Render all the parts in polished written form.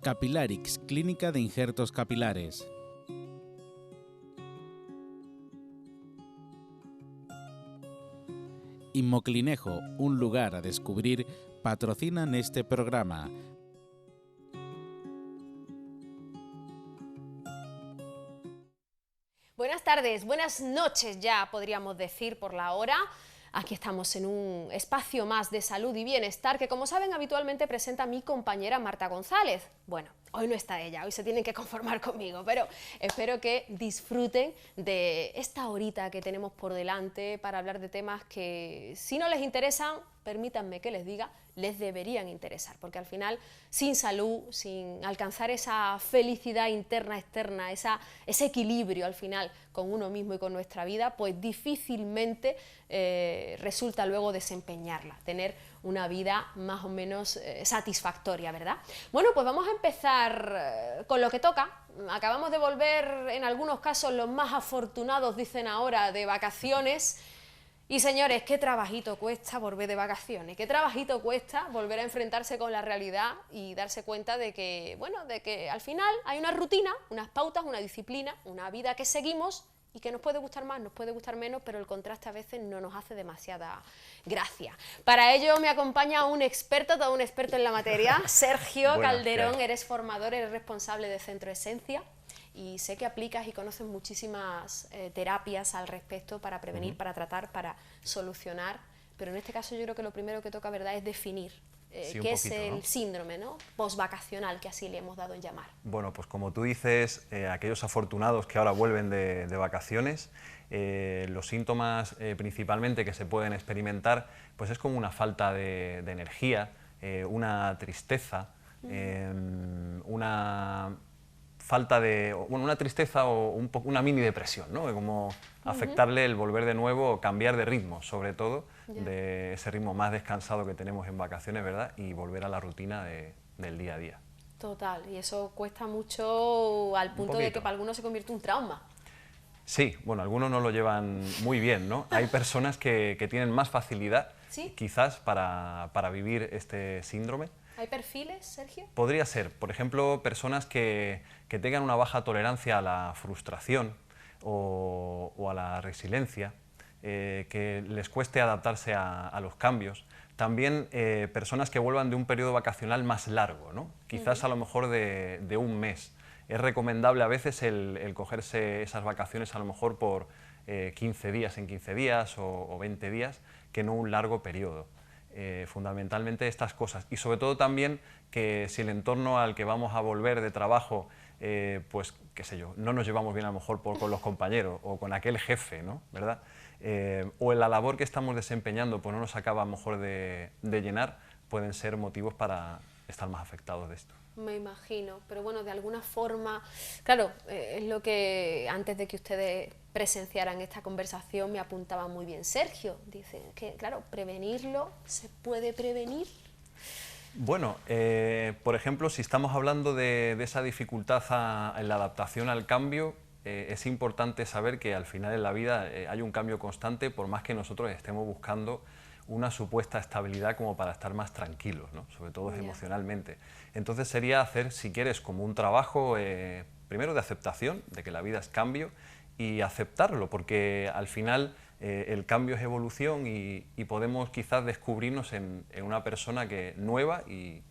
Capilarix, clínica de injertos capilares. Inmoclinejo, un lugar a descubrir, patrocinan este programa. Buenas tardes, buenas noches ya podríamos decir por la hora. Aquí estamos en un espacio más de salud y bienestar que, como saben, habitualmente presenta mi compañera Marta González. Bueno, hoy no está ella, hoy se tienen que conformar conmigo, pero espero que disfruten de esta horita que tenemos por delante para hablar de temas que, si no les interesan, permítanme que les diga, les deberían interesar, porque al final, sin salud, sin alcanzar esa felicidad interna, externa, ese equilibrio al final con uno mismo y con nuestra vida, pues difícilmente resulta luego desempeñarla, tener una vida más o menos satisfactoria, ¿verdad? Bueno, pues vamos a empezar con lo que toca. Acabamos de volver, en algunos casos los más afortunados dicen ahora, de vacaciones. Y señores, qué trabajito cuesta volver de vacaciones, qué trabajito cuesta volver a enfrentarse con la realidad y darse cuenta de que, bueno, de que al final hay una rutina, unas pautas, una disciplina, una vida que seguimos y que nos puede gustar más, nos puede gustar menos, pero el contraste a veces no nos hace demasiada gracia. Para ello me acompaña un experto, todo un experto en la materia, Sergio Calderón, eres formador, eres responsable de Centro Esencia. Y sé que aplicas y conoces muchísimas terapias al respecto para prevenir, para tratar, para solucionar, pero en este caso yo creo que lo primero que toca, ¿verdad?, es definir qué es el síndrome, ¿no?, posvacacional, que así le hemos dado en llamar. Bueno, pues como tú dices, aquellos afortunados que ahora vuelven de vacaciones, los síntomas principalmente que se pueden experimentar, pues es como una falta de energía, una tristeza, una falta de, bueno, una tristeza o una mini depresión, ¿no? Como afectarle el volver de nuevo, cambiar de ritmo, sobre todo, de ese ritmo más descansado que tenemos en vacaciones, ¿verdad? Y volver a la rutina del día a día. Total, y eso cuesta mucho al punto de que para algunos se convierte en un trauma. Sí, bueno, algunos no lo llevan muy bien, ¿no? Hay personas que tienen más facilidad, ¿Sí?, quizás, para vivir este síndrome. ¿Hay perfiles, Sergio? Podría ser, por ejemplo, personas que tengan una baja tolerancia a la frustración o a la resiliencia, que les cueste adaptarse a los cambios. También personas que vuelvan de un periodo vacacional más largo, ¿no? Quizás a lo mejor de un mes. Es recomendable a veces el cogerse esas vacaciones a lo mejor por 15 días en 15 días o 20 días, que no un largo periodo. Fundamentalmente estas cosas, y sobre todo también que si el entorno al que vamos a volver de trabajo, pues qué sé yo, no nos llevamos bien a lo mejor con los compañeros o con aquel jefe, ¿no?, ¿verdad? O en la labor que estamos desempeñando pues no nos acaba a lo mejor de llenar, pueden ser motivos para estar más afectados de esto. Me imagino, pero bueno, de alguna forma, claro, es lo que antes de que ustedes presenciaran esta conversación me apuntaba muy bien Sergio. Dice que, claro, prevenirlo, ¿se puede prevenir? Bueno, por ejemplo, si estamos hablando de esa dificultad en la adaptación al cambio, es importante saber que al final en la vida hay un cambio constante, por más que nosotros estemos buscando una supuesta estabilidad como para estar más tranquilos, ¿no?, sobre todo emocionalmente. Entonces sería hacer, si quieres, como un trabajo primero de aceptación, de que la vida es cambio, y aceptarlo, porque al final el cambio es evolución y podemos quizás descubrirnos en una persona nueva y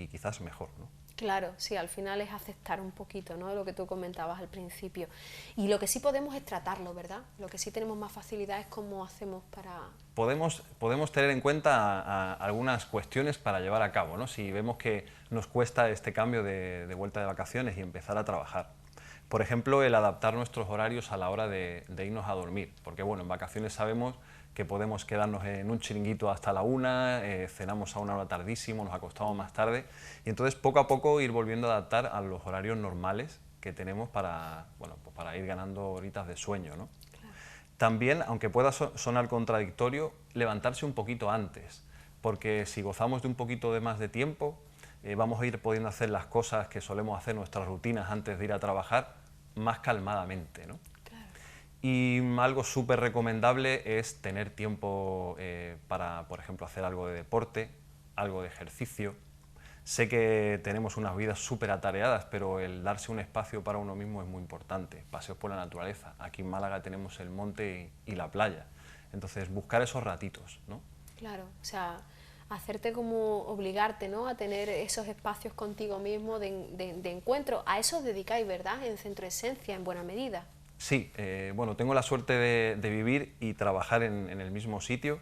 quizás mejor, ¿no? Claro, sí, al final es aceptar un poquito, ¿no?, lo que tú comentabas al principio. Y lo que sí podemos es tratarlo, ¿verdad? Lo que sí tenemos más facilidad es cómo hacemos para... Podemos tener en cuenta algunas cuestiones para llevar a cabo, ¿no? Si vemos que nos cuesta este cambio de vuelta de vacaciones y empezar a trabajar. Por ejemplo, el adaptar nuestros horarios a la hora de irnos a dormir, porque bueno, en vacaciones sabemos que podemos quedarnos en un chiringuito hasta la 1, cenamos a una hora tardísimo, nos acostamos más tarde, y entonces poco a poco ir volviendo a adaptar a los horarios normales que tenemos para, bueno, pues para ir ganando horitas de sueño, ¿no? Claro. También, aunque pueda sonar contradictorio, levantarse un poquito antes, porque si gozamos de un poquito de más de tiempo, vamos a ir pudiendo hacer las cosas que solemos hacer, nuestras rutinas antes de ir a trabajar, más calmadamente, ¿no? Claro. Y algo súper recomendable es tener tiempo para, por ejemplo, hacer algo de deporte, algo de ejercicio. Sé que tenemos unas vidas súper atareadas, pero el darse un espacio para uno mismo es muy importante. Paseos por la naturaleza. Aquí en Málaga tenemos el monte y la playa. Entonces, buscar esos ratitos, ¿no? Claro, o sea, hacerte como obligarte, ¿no?, a tener esos espacios contigo mismo de encuentro. A eso os dedicáis, ¿verdad?, en Centro Esencia, en buena medida. Sí, bueno, tengo la suerte de vivir y trabajar en el mismo sitio.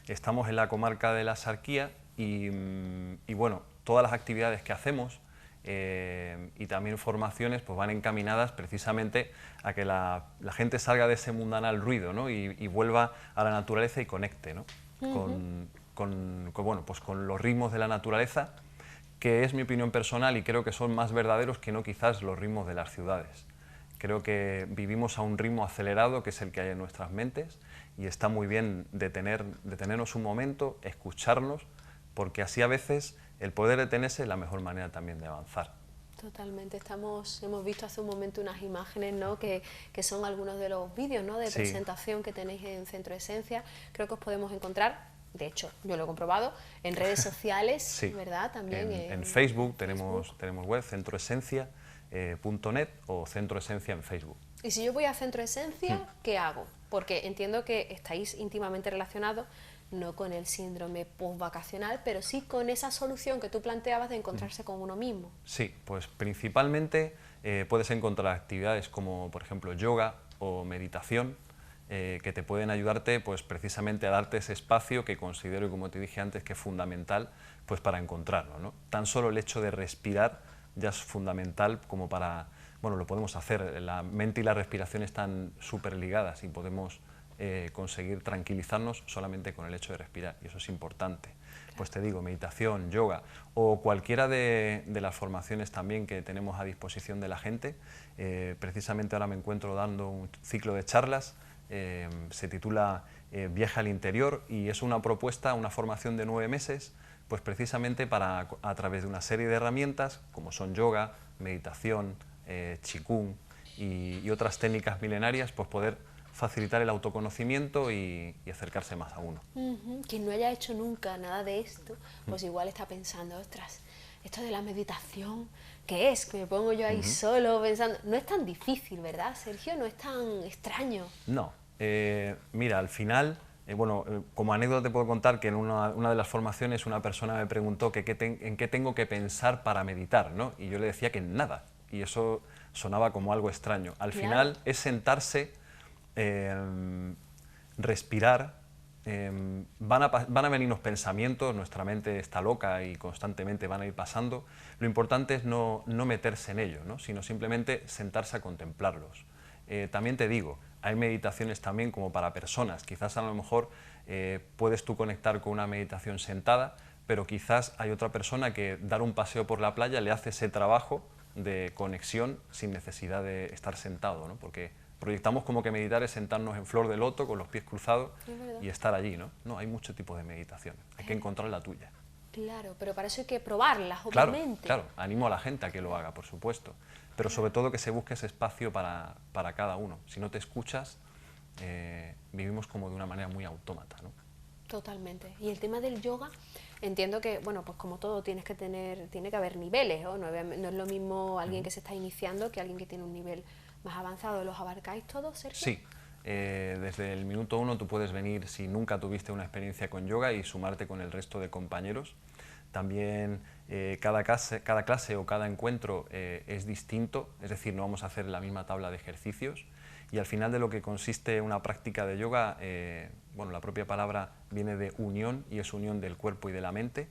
Estamos en la comarca de la Sarquía y bueno, todas las actividades que hacemos y también formaciones pues van encaminadas precisamente a que la gente salga de ese mundanal ruido, ¿no?, y vuelva a la naturaleza y conecte, ¿no?, bueno, pues con los ritmos de la naturaleza, que es mi opinión personal y creo que son más verdaderos que no quizás los ritmos de las ciudades. Creo que vivimos a un ritmo acelerado, que es el que hay en nuestras mentes, y está muy bien detenernos un momento, escucharnos, porque así a veces el poder detenerse es la mejor manera también de avanzar. Totalmente, hemos visto hace un momento unas imágenes, ¿no?, que son algunos de los vídeos, ¿no?, de presentación que tenéis en Centro Esencia. Creo que os podemos encontrar, de hecho, yo lo he comprobado, en redes sociales, sí, ¿verdad? También en Facebook, tenemos web, centroesencia.net o Centro Esencia en Facebook. Y si yo voy a Centro Esencia, ¿qué hago? Porque entiendo que estáis íntimamente relacionados, no con el síndrome postvacacional, pero sí con esa solución que tú planteabas de encontrarse con uno mismo. Sí, pues principalmente puedes encontrar actividades como, por ejemplo, yoga o meditación, que te pueden ayudarte pues, precisamente a darte ese espacio que considero, como te dije antes, que es fundamental pues, para encontrarlo, ¿no? Tan solo el hecho de respirar ya es fundamental como para... Bueno, lo podemos hacer, la mente y la respiración están súper ligadas y podemos conseguir tranquilizarnos solamente con el hecho de respirar, y eso es importante. Claro. Pues te digo, meditación, yoga o cualquiera de las formaciones también que tenemos a disposición de la gente. Precisamente ahora me encuentro dando un ciclo de charlas, se titula Viaje al Interior, y es una propuesta, una formación de 9 meses, pues precisamente para, a través de una serie de herramientas como son yoga, meditación, qigong y otras técnicas milenarias, pues poder facilitar el autoconocimiento y acercarse más a uno. Quien no haya hecho nunca nada de esto, pues igual está pensando, ostras, esto de la meditación, ¿qué es? Que me pongo yo ahí solo pensando. No es tan difícil, ¿verdad, Sergio? No es tan extraño. No, mira, al final, bueno, como anécdota te puedo contar que en una de las formaciones una persona me preguntó que en qué tengo que pensar para meditar, ¿no? Y yo le decía que en nada, y eso sonaba como algo extraño. Al final es sentarse, respirar, van a venirnos pensamientos, nuestra mente está loca y constantemente van a ir pasando. Lo importante es no meterse en ello, ¿no?, sino simplemente sentarse a contemplarlos. También te digo, hay meditaciones también como para personas, quizás a lo mejor puedes tú conectar con una meditación sentada, pero quizás hay otra persona que dar un paseo por la playa le hace ese trabajo de conexión sin necesidad de estar sentado, ¿no?, porque proyectamos como que meditar es sentarnos en flor de loto con los pies cruzados y estar allí, ¿no? No, hay muchos tipos de meditación, hay que encontrar la tuya. Claro, pero para eso hay que probarlas, claro, obviamente. Claro, animo a la gente a que lo haga, por supuesto, pero sobre todo que se busque ese espacio para cada uno. Si no te escuchas, vivimos como de una manera muy autómata, ¿no? Totalmente. Y el tema del yoga, entiendo que, bueno, pues como todo tiene que haber niveles, ¿no? No es lo mismo alguien que se está iniciando que alguien que tiene un nivel más avanzado. ¿Los abarcáis todos, Sergio? Sí, desde el minuto 1 tú puedes venir si nunca tuviste una experiencia con yoga y sumarte con el resto de compañeros. También cada clase o cada encuentro es distinto, es decir, no vamos a hacer la misma tabla de ejercicios. Y al final de lo que consiste una práctica de yoga, bueno, la propia palabra viene de unión y es unión del cuerpo y de la mente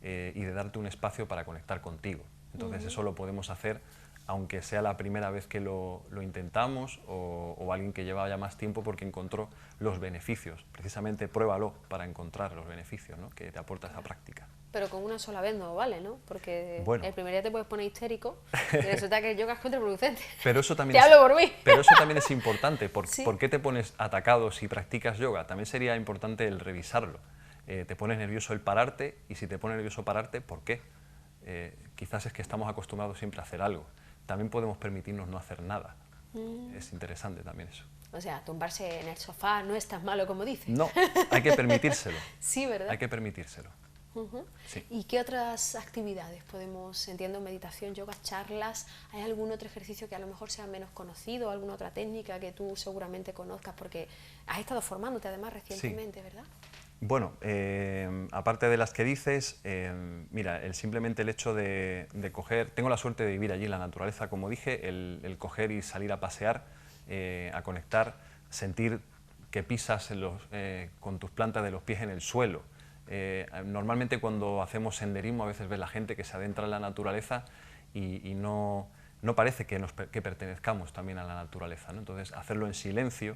y de darte un espacio para conectar contigo. Entonces eso lo podemos hacer aunque sea la primera vez que lo intentamos o alguien que lleva ya más tiempo porque encontró los beneficios. Precisamente pruébalo para encontrar los beneficios, ¿no?, que te aporta esa práctica. Pero con una sola vez no vale, ¿no? Porque bueno, el primer día te puedes poner histérico y resulta que el yoga es contraproducente. Pero eso también te hablo por mí. Pero eso también es importante. ¿Sí? ¿Por qué te pones atacado si practicas yoga? También sería importante el revisarlo. Te pones nervioso el pararte y si te pone nervioso pararte, ¿por qué? Quizás es que estamos acostumbrados siempre a hacer algo. También podemos permitirnos no hacer nada. Es interesante también eso. O sea, tumbarse en el sofá no es tan malo como dices. No, hay que permitírselo. Sí, ¿verdad? Hay que permitírselo. Sí. ¿Y qué otras actividades podemos, entiendo, meditación, yoga, charlas? ¿Hay algún otro ejercicio que a lo mejor sea menos conocido, alguna otra técnica que tú seguramente conozcas? Porque has estado formándote además recientemente, sí, ¿verdad? Bueno, aparte de las que dices, mira, simplemente el hecho de coger, tengo la suerte de vivir allí en la naturaleza, como dije, el coger y salir a pasear, a conectar, sentir que pisas con tus plantas de los pies en el suelo. Normalmente cuando hacemos senderismo a veces ves la gente que se adentra en la naturaleza y no parece que pertenezcamos también a la naturaleza, ¿no? Entonces hacerlo en silencio,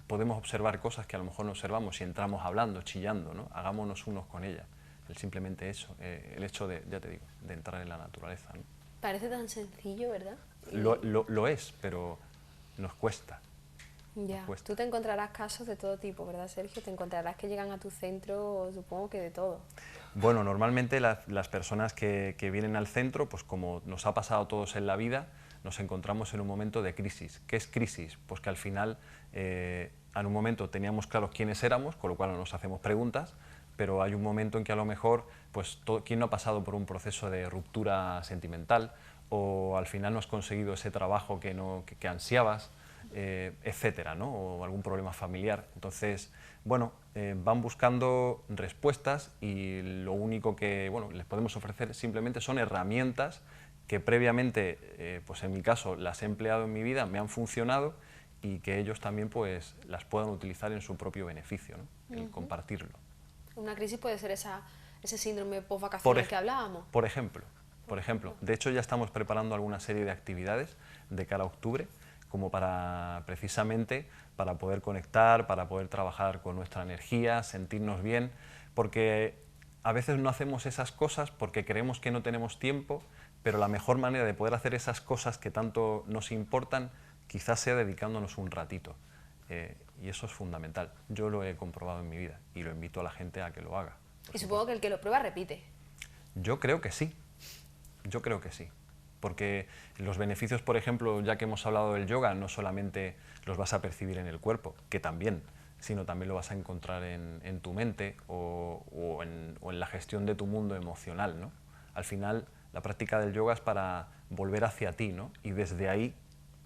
podemos observar cosas que a lo mejor no observamos si entramos hablando, chillando, ¿no? Hagámonos unos con ella. Simplemente eso, el hecho de, ya te digo, de entrar en la naturaleza, ¿no? Parece tan sencillo, ¿verdad? Lo es, pero nos cuesta. Ya, tú te encontrarás casos de todo tipo, ¿verdad, Sergio? Te encontrarás que llegan a tu centro, supongo que de todo. Bueno, normalmente las personas que vienen al centro, pues como nos ha pasado a todos en la vida, nos encontramos en un momento de crisis. ¿Qué es crisis? Pues que al final, en un momento teníamos claros quiénes éramos, con lo cual no nos hacemos preguntas, pero hay un momento en que a lo mejor, pues ¿quién no ha pasado por un proceso de ruptura sentimental? O al final no has conseguido ese trabajo que ansiabas, etcétera, ¿no? O algún problema familiar. Entonces, bueno, van buscando respuestas y lo único que, bueno, les podemos ofrecer simplemente son herramientas que previamente, pues en mi caso, las he empleado en mi vida, me han funcionado y que ellos también pues las puedan utilizar en su propio beneficio, ¿no? El compartirlo. Una crisis puede ser ese síndrome post-vacacional que hablábamos. Por ejemplo. De hecho, ya estamos preparando alguna serie de actividades de cara a octubre, como precisamente para poder conectar, para poder trabajar con nuestra energía, sentirnos bien, porque a veces no hacemos esas cosas porque creemos que no tenemos tiempo, pero la mejor manera de poder hacer esas cosas que tanto nos importan quizás sea dedicándonos un ratito. Y eso es fundamental. Yo lo he comprobado en mi vida y lo invito a la gente a que lo haga. Y supongo que el que lo prueba repite. Yo creo que sí. Porque los beneficios, por ejemplo, ya que hemos hablado del yoga, no solamente los vas a percibir en el cuerpo, que también, sino también lo vas a encontrar en tu mente o en la gestión de tu mundo emocional, ¿no? Al final, la práctica del yoga es para volver hacia ti, ¿no? Y desde ahí,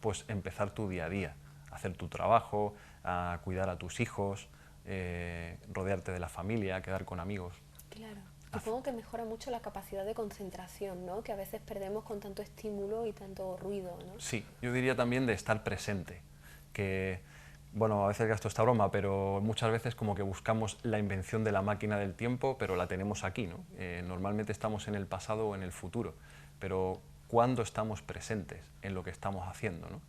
pues empezar tu día a día, hacer tu trabajo, a cuidar a tus hijos, rodearte de la familia, quedar con amigos. Claro. Supongo que mejora mucho la capacidad de concentración, ¿no? Que a veces perdemos con tanto estímulo y tanto ruido, ¿no? Sí, yo diría también de estar presente, que, bueno, a veces gasto esta broma, pero muchas veces como que buscamos la invención de la máquina del tiempo, pero la tenemos aquí, ¿no? Normalmente estamos en el pasado o en el futuro, pero ¿cuándo estamos presentes en lo que estamos haciendo, ¿no?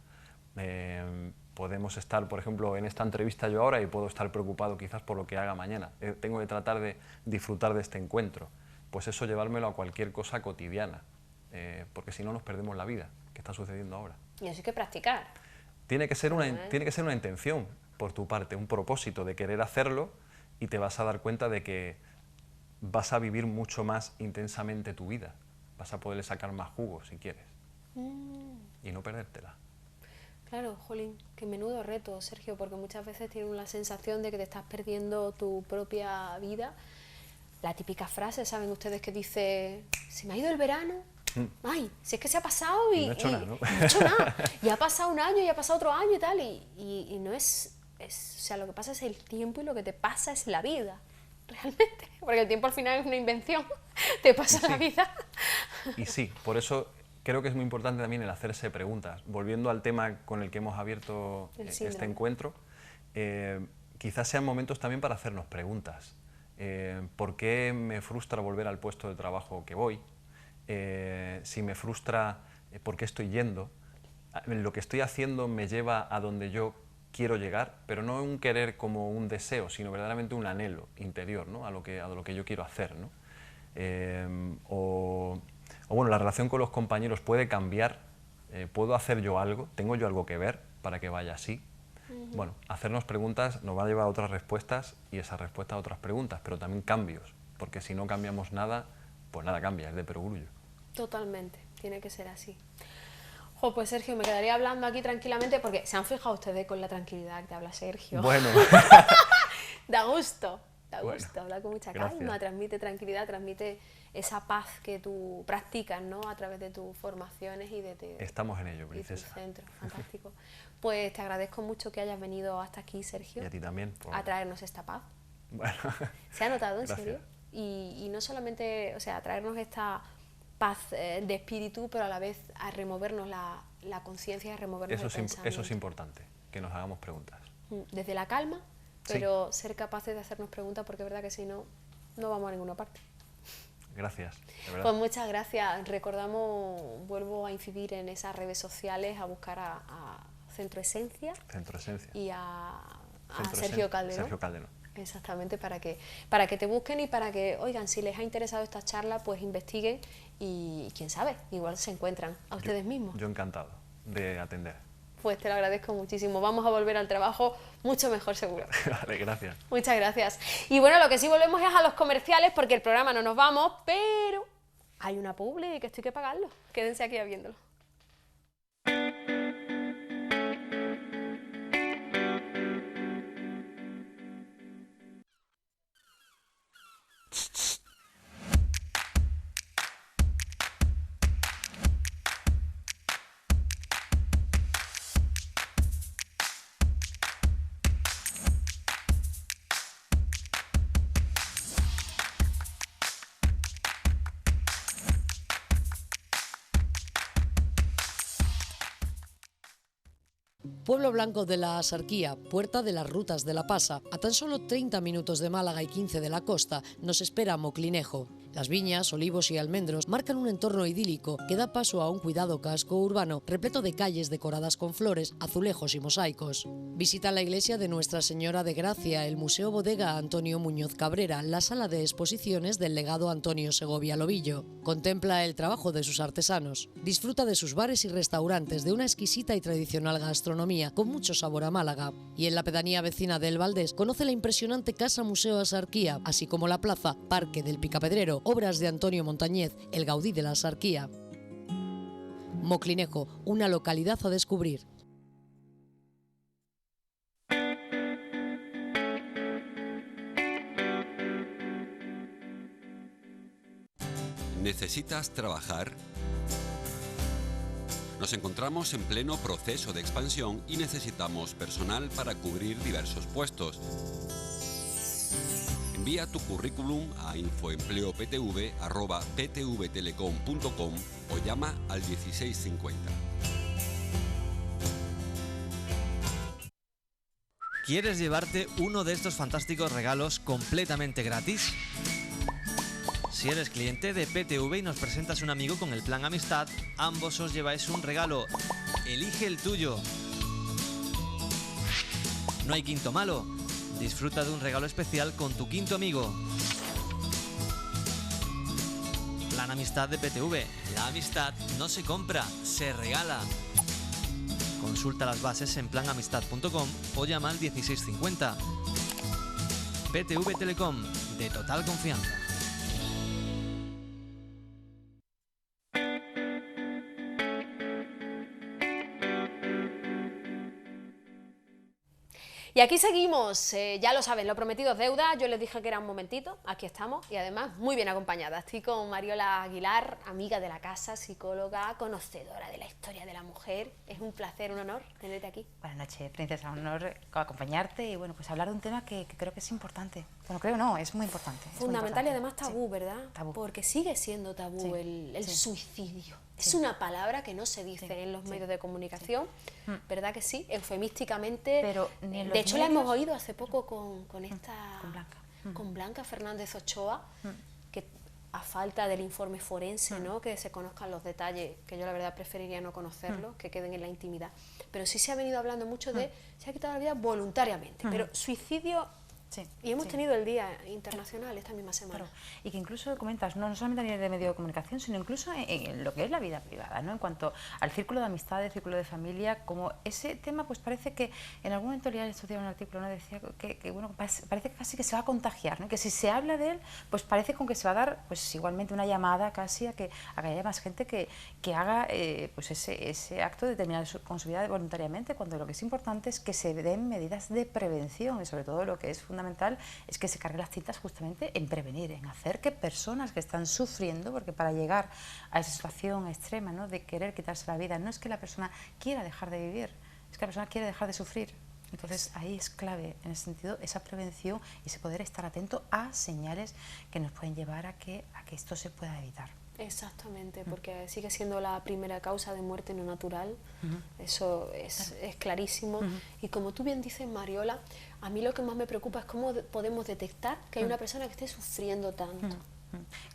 Podemos estar, por ejemplo, en esta entrevista yo ahora y puedo estar preocupado quizás por lo que haga mañana. Tengo que tratar de disfrutar de este encuentro. Pues eso llevármelo a cualquier cosa cotidiana, porque si no nos perdemos la vida, que está sucediendo ahora. Y eso hay que practicar. Tiene que ser una intención por tu parte, un propósito de querer hacerlo y te vas a dar cuenta de que vas a vivir mucho más intensamente tu vida. Vas a poderle sacar más jugo si quieres y no perdértela. Claro, jolín, qué menudo reto, Sergio, porque muchas veces tienes la sensación de que te estás perdiendo tu propia vida. La típica frase, ¿saben ustedes? Que dice, se me ha ido el verano, ay, si es que se ha pasado y no he hecho nada, ¿no? No he hecho nada. Y ha pasado un año y ha pasado otro año y tal, y no o sea, lo que pasa es el tiempo y lo que te pasa es la vida. realmente, porque el tiempo al final es una invención, te pasa la vida. Y sí, por eso creo que es muy importante también el hacerse preguntas. Volviendo al tema con el que hemos abierto este encuentro, quizás sean momentos también para hacernos preguntas. ¿Por qué me frustra volver al puesto de trabajo que voy? Si me frustra, ¿por qué estoy yendo? Lo que estoy haciendo me lleva a donde yo quiero llegar, pero no un querer como un deseo, sino verdaderamente un anhelo interior, ¿no? a lo que yo quiero hacer, ¿no? O bueno, la relación con los compañeros puede cambiar, ¿puedo hacer yo algo? ¿Tengo yo algo que ver para que vaya así? Bueno, hacernos preguntas nos va a llevar a otras respuestas y esa respuesta a otras preguntas, pero también cambios, porque si no cambiamos nada, pues nada cambia, es de perogrullo. Totalmente, tiene que ser así. Jo, pues Sergio, me quedaría hablando aquí tranquilamente, porque se han fijado ustedes con la tranquilidad que te habla Sergio. Bueno. Da gusto Bueno, habla con mucha calma, gracias. Transmite tranquilidad, transmite esa paz que tú practicas, ¿no? A través de tus formaciones y de Estamos en ello, tu princesa. centro. Fantástico. Pues te agradezco mucho que hayas venido hasta aquí, Sergio. Y a ti también. A traernos esta paz. Bueno. ¿Se ha notado, en Gracias. serio? Y no solamente, o sea, traernos esta paz de espíritu, pero a la vez a removernos la conciencia, a removernos el pensamiento. Eso es importante, que nos hagamos preguntas. Desde la calma, Sí. pero ser capaces de hacernos preguntas, porque es verdad que si no, no vamos a ninguna parte. Gracias, de verdad. Pues muchas gracias. Recordamos, vuelvo a incidir en esas redes sociales, a buscar a Centro Esencia Centro Esencia. y a Centro Sergio Calderón. Sergio Calderón. Exactamente, para que te busquen y para que, oigan, si les ha interesado esta charla, pues investiguen y quién sabe, igual se encuentran a ustedes mismos. Yo encantado de atender. Pues te lo agradezco muchísimo. Vamos a volver al trabajo mucho mejor, seguro. Vale, gracias. Muchas gracias. Y bueno, lo que sí volvemos es a los comerciales, porque el programa no nos vamos, pero hay una publi que esto hay que pagarlo. Quédense aquí viéndolo. Pueblo Blanco de la Asarquía, puerta de las rutas de la Pasa. A tan solo 30 minutos de Málaga y 15 de la costa, nos espera Moclinejo. Las viñas, olivos y almendros marcan un entorno idílico que da paso a un cuidado casco urbano repleto de calles decoradas con flores, azulejos y mosaicos. Visita la iglesia de Nuestra Señora de Gracia, el Museo Bodega Antonio Muñoz Cabrera, la sala de exposiciones del legado Antonio Segovia Lobillo. Contempla el trabajo de sus artesanos. Disfruta de sus bares y restaurantes, de una exquisita y tradicional gastronomía con mucho sabor a Málaga. Y en la pedanía vecina del Valdés conoce la impresionante Casa Museo Asarquía, así como la plaza Parque del Picapedrero, obras de Antonio Montañez, el Gaudí de la Asarquía. Moclinejo, una localidad a descubrir. ¿Necesitas trabajar? Nos encontramos en pleno proceso de expansión y necesitamos personal para cubrir diversos puestos. Envía tu currículum a infoempleoptv@ptvtelecom.com o llama al 1650. ¿Quieres llevarte uno de estos fantásticos regalos completamente gratis? Si eres cliente de PTV y nos presentas un amigo con el plan Amistad, ambos os lleváis un regalo. Elige el tuyo. No hay quinto malo. Disfruta de un regalo especial con tu quinto amigo. Plan Amistad de PTV. La amistad no se compra, se regala. Consulta las bases en planamistad.com o llama al 1650. PTV Telecom, de total confianza. Y aquí seguimos, ya lo saben, lo prometido es deuda. Yo les dije que era un momentito, aquí estamos y además muy bien acompañada. Estoy con Mariola Aguilar, amiga de la casa, psicóloga, conocedora de la historia de la mujer. Es un placer, un honor tenerte aquí. Buenas noches, princesa, un honor acompañarte y bueno, pues hablar de un tema que creo que es importante. Bueno, creo no, es muy importante. Es muy Fundamental y importante. además tabú, ¿verdad? Tabú. Porque sigue siendo tabú Sí, el sí. suicidio. Sí. Es una palabra que no se dice Sí, en los sí. medios de comunicación, Mm. ¿verdad que sí? Eufemísticamente. Pero ni en de los hecho, la hemos medios- oído hace poco con esta... con Blanca. Con Blanca Fernández Ochoa, que a falta del informe forense, ¿no?, que se conozcan los detalles, que yo la verdad preferiría no conocerlos, que queden en la intimidad. Pero sí se ha venido hablando mucho de se ha quitado la vida voluntariamente, pero suicidio... Sí, Y hemos sí. tenido el Día Internacional esta misma semana. Claro, y que incluso comentas, no solamente a nivel de medio de comunicación, sino incluso en lo que es la vida privada, ¿no? En cuanto al círculo de amistades, círculo de familia, como ese tema, pues parece que en algún momento leía estos días un artículo, ¿no? Decía que bueno, parece casi que se va a contagiar, ¿no? Que si se habla de él, pues parece con que se va a dar, pues igualmente una llamada casi a que haya más gente que haga pues ese acto de terminar con su vida voluntariamente, cuando lo que es importante es que se den medidas de prevención, y sobre todo lo que es fundamental es que se carguen las tintas justamente en prevenir, en hacer que personas que están sufriendo, porque para llegar a esa situación extrema, ¿no?, de querer quitarse la vida, no es que la persona quiera dejar de vivir, es que la persona quiere dejar de sufrir. Entonces ahí es clave en ese sentido esa prevención y ese poder estar atento a señales que nos pueden llevar a que esto se pueda evitar. Exactamente, porque sigue siendo la primera causa de muerte no natural, eso es clarísimo. Y como tú bien dices, Mariola, a mí lo que más me preocupa es cómo podemos detectar que hay una persona que esté sufriendo tanto.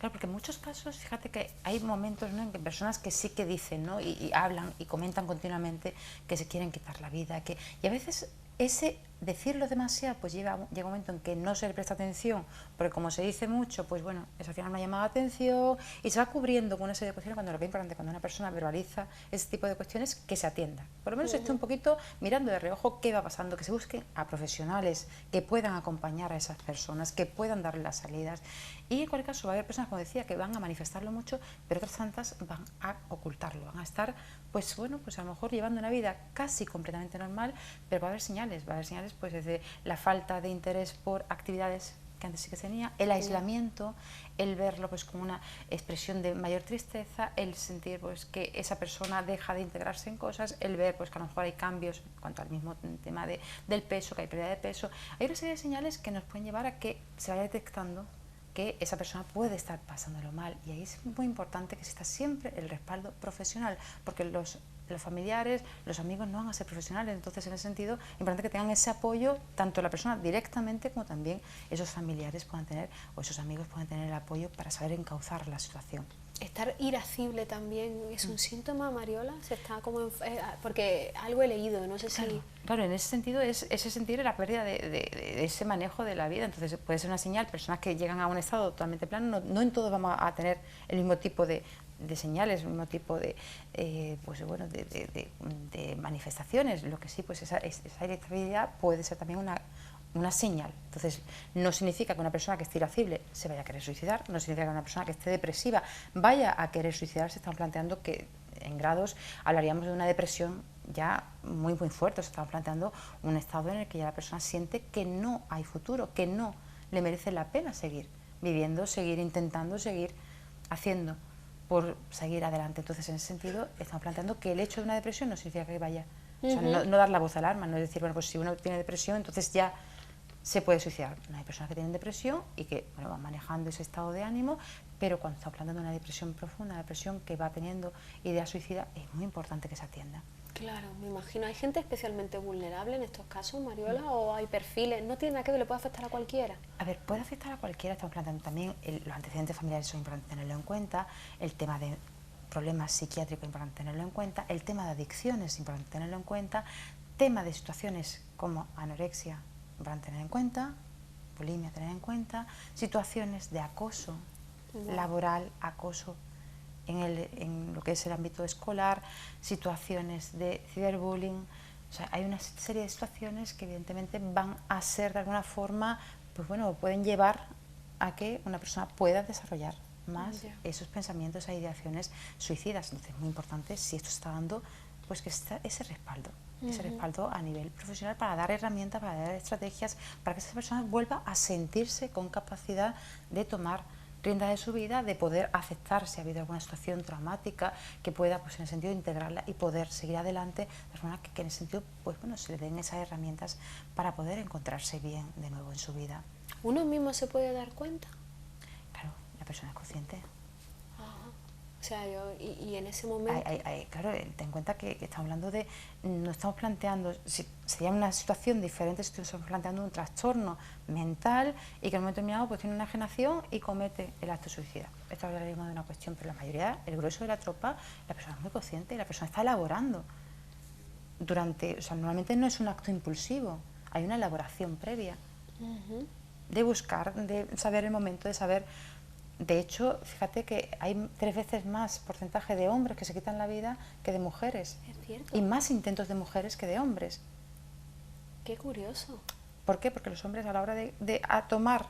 Claro, porque en muchos casos, fíjate que hay momentos, ¿no?, en que personas que sí que dicen, ¿no?, y hablan y comentan continuamente que se quieren quitar la vida, y a veces ese decirlo demasiado pues llega un momento en que no se le presta atención, porque como se dice mucho, pues bueno, es al final una llamada de atención y se va cubriendo con una serie de cuestiones, cuando lo que es importante cuando una persona verbaliza ese tipo de cuestiones, que se atienda, por lo menos esté un poquito mirando de reojo qué va pasando, que se busquen a profesionales que puedan acompañar a esas personas, que puedan darle las salidas, y en cualquier caso va a haber personas, como decía, que van a manifestarlo mucho, pero otras tantas van a ocultarlo, van a estar, pues bueno, pues a lo mejor llevando una vida casi completamente normal, pero va a haber señales pues desde la falta de interés por actividades que antes sí que tenía, el aislamiento, el verlo pues como una expresión de mayor tristeza, el sentir pues que esa persona deja de integrarse en cosas, el ver pues que a lo mejor hay cambios en cuanto al mismo tema del peso, que hay pérdida de peso. Hay una serie de señales que nos pueden llevar a que se vaya detectando que esa persona puede estar pasándolo mal, y ahí es muy importante que exista siempre el respaldo profesional, porque los familiares, los amigos no van a ser profesionales, entonces en ese sentido es importante que tengan ese apoyo, tanto la persona directamente como también esos familiares puedan tener, o esos amigos puedan tener el apoyo para saber encauzar la situación. Estar irascible también es un síntoma, Mariola, se está como porque algo he leído, no sé si... Claro, en ese sentido es ese sentir la pérdida de ese manejo de la vida, entonces puede ser una señal, personas que llegan a un estado totalmente plano, no en todos vamos a tener el mismo tipo de señales, el mismo tipo de manifestaciones, lo que sí, pues esa irritabilidad puede ser también una señal. Entonces, no significa que una persona que esté irascible se vaya a querer suicidar, no significa que una persona que esté depresiva vaya a querer suicidarse. Estamos planteando que en grados hablaríamos de una depresión ya muy fuerte, se está planteando un estado en el que ya la persona siente que no hay futuro, que no le merece la pena seguir viviendo, seguir intentando, seguir haciendo por seguir adelante. Entonces, en ese sentido, estamos planteando que el hecho de una depresión no significa que vaya, o sea, no dar la voz de alarma, no es decir, bueno, pues si uno tiene depresión, entonces ya se puede suicidar. No, hay personas que tienen depresión y que van manejando ese estado de ánimo, pero cuando estamos hablando de una depresión profunda, una depresión que va teniendo ideas suicidas, es muy importante que se atienda. Claro, me imagino. ¿Hay gente especialmente vulnerable en estos casos, Mariola, o hay perfiles? ¿No tiene nada que ver, le puede afectar a cualquiera? A ver, puede afectar a cualquiera. Estamos planteando también los antecedentes familiares, son importantes tenerlo en cuenta, el tema de problemas psiquiátricos, importante tenerlo en cuenta, el tema de adicciones, importante tenerlo en cuenta, tema de situaciones como anorexia, importante tener en cuenta, bulimia, tener en cuenta, situaciones de acoso laboral, acoso en lo que es el ámbito escolar, situaciones de ciberbullying. O sea, hay una serie de situaciones que evidentemente van a ser de alguna forma, pues bueno, pueden llevar a que una persona pueda desarrollar más esos pensamientos e ideaciones suicidas. Entonces es muy importante, si esto está dando, pues que está ese respaldo a nivel profesional, para dar herramientas, para dar estrategias, para que esa persona vuelva a sentirse con capacidad de tomar rienda de su vida, de poder aceptar si ha habido alguna situación traumática, que pueda, pues en el sentido de integrarla y poder seguir adelante, de forma que en ese sentido, pues bueno, se le den esas herramientas para poder encontrarse bien de nuevo en su vida. ¿Uno mismo se puede dar cuenta? Claro, la persona es consciente. O sea, y en ese momento... Claro, ten en cuenta que estamos hablando de, no estamos planteando, sería una situación diferente si estamos planteando un trastorno mental y que en un momento determinado pues tiene una enajenación y comete el acto suicida. Esto hablaríamos de una cuestión, pero la mayoría, el grueso de la tropa, la persona es muy consciente y la persona está elaborando durante, o sea, normalmente no es un acto impulsivo, hay una elaboración previa de buscar, de saber el momento, de saber. De hecho, fíjate que hay 3 veces más porcentaje de hombres que se quitan la vida que de mujeres. Es cierto. Y más intentos de mujeres que de hombres. Qué curioso. ¿Por qué? Porque los hombres a la hora de tomar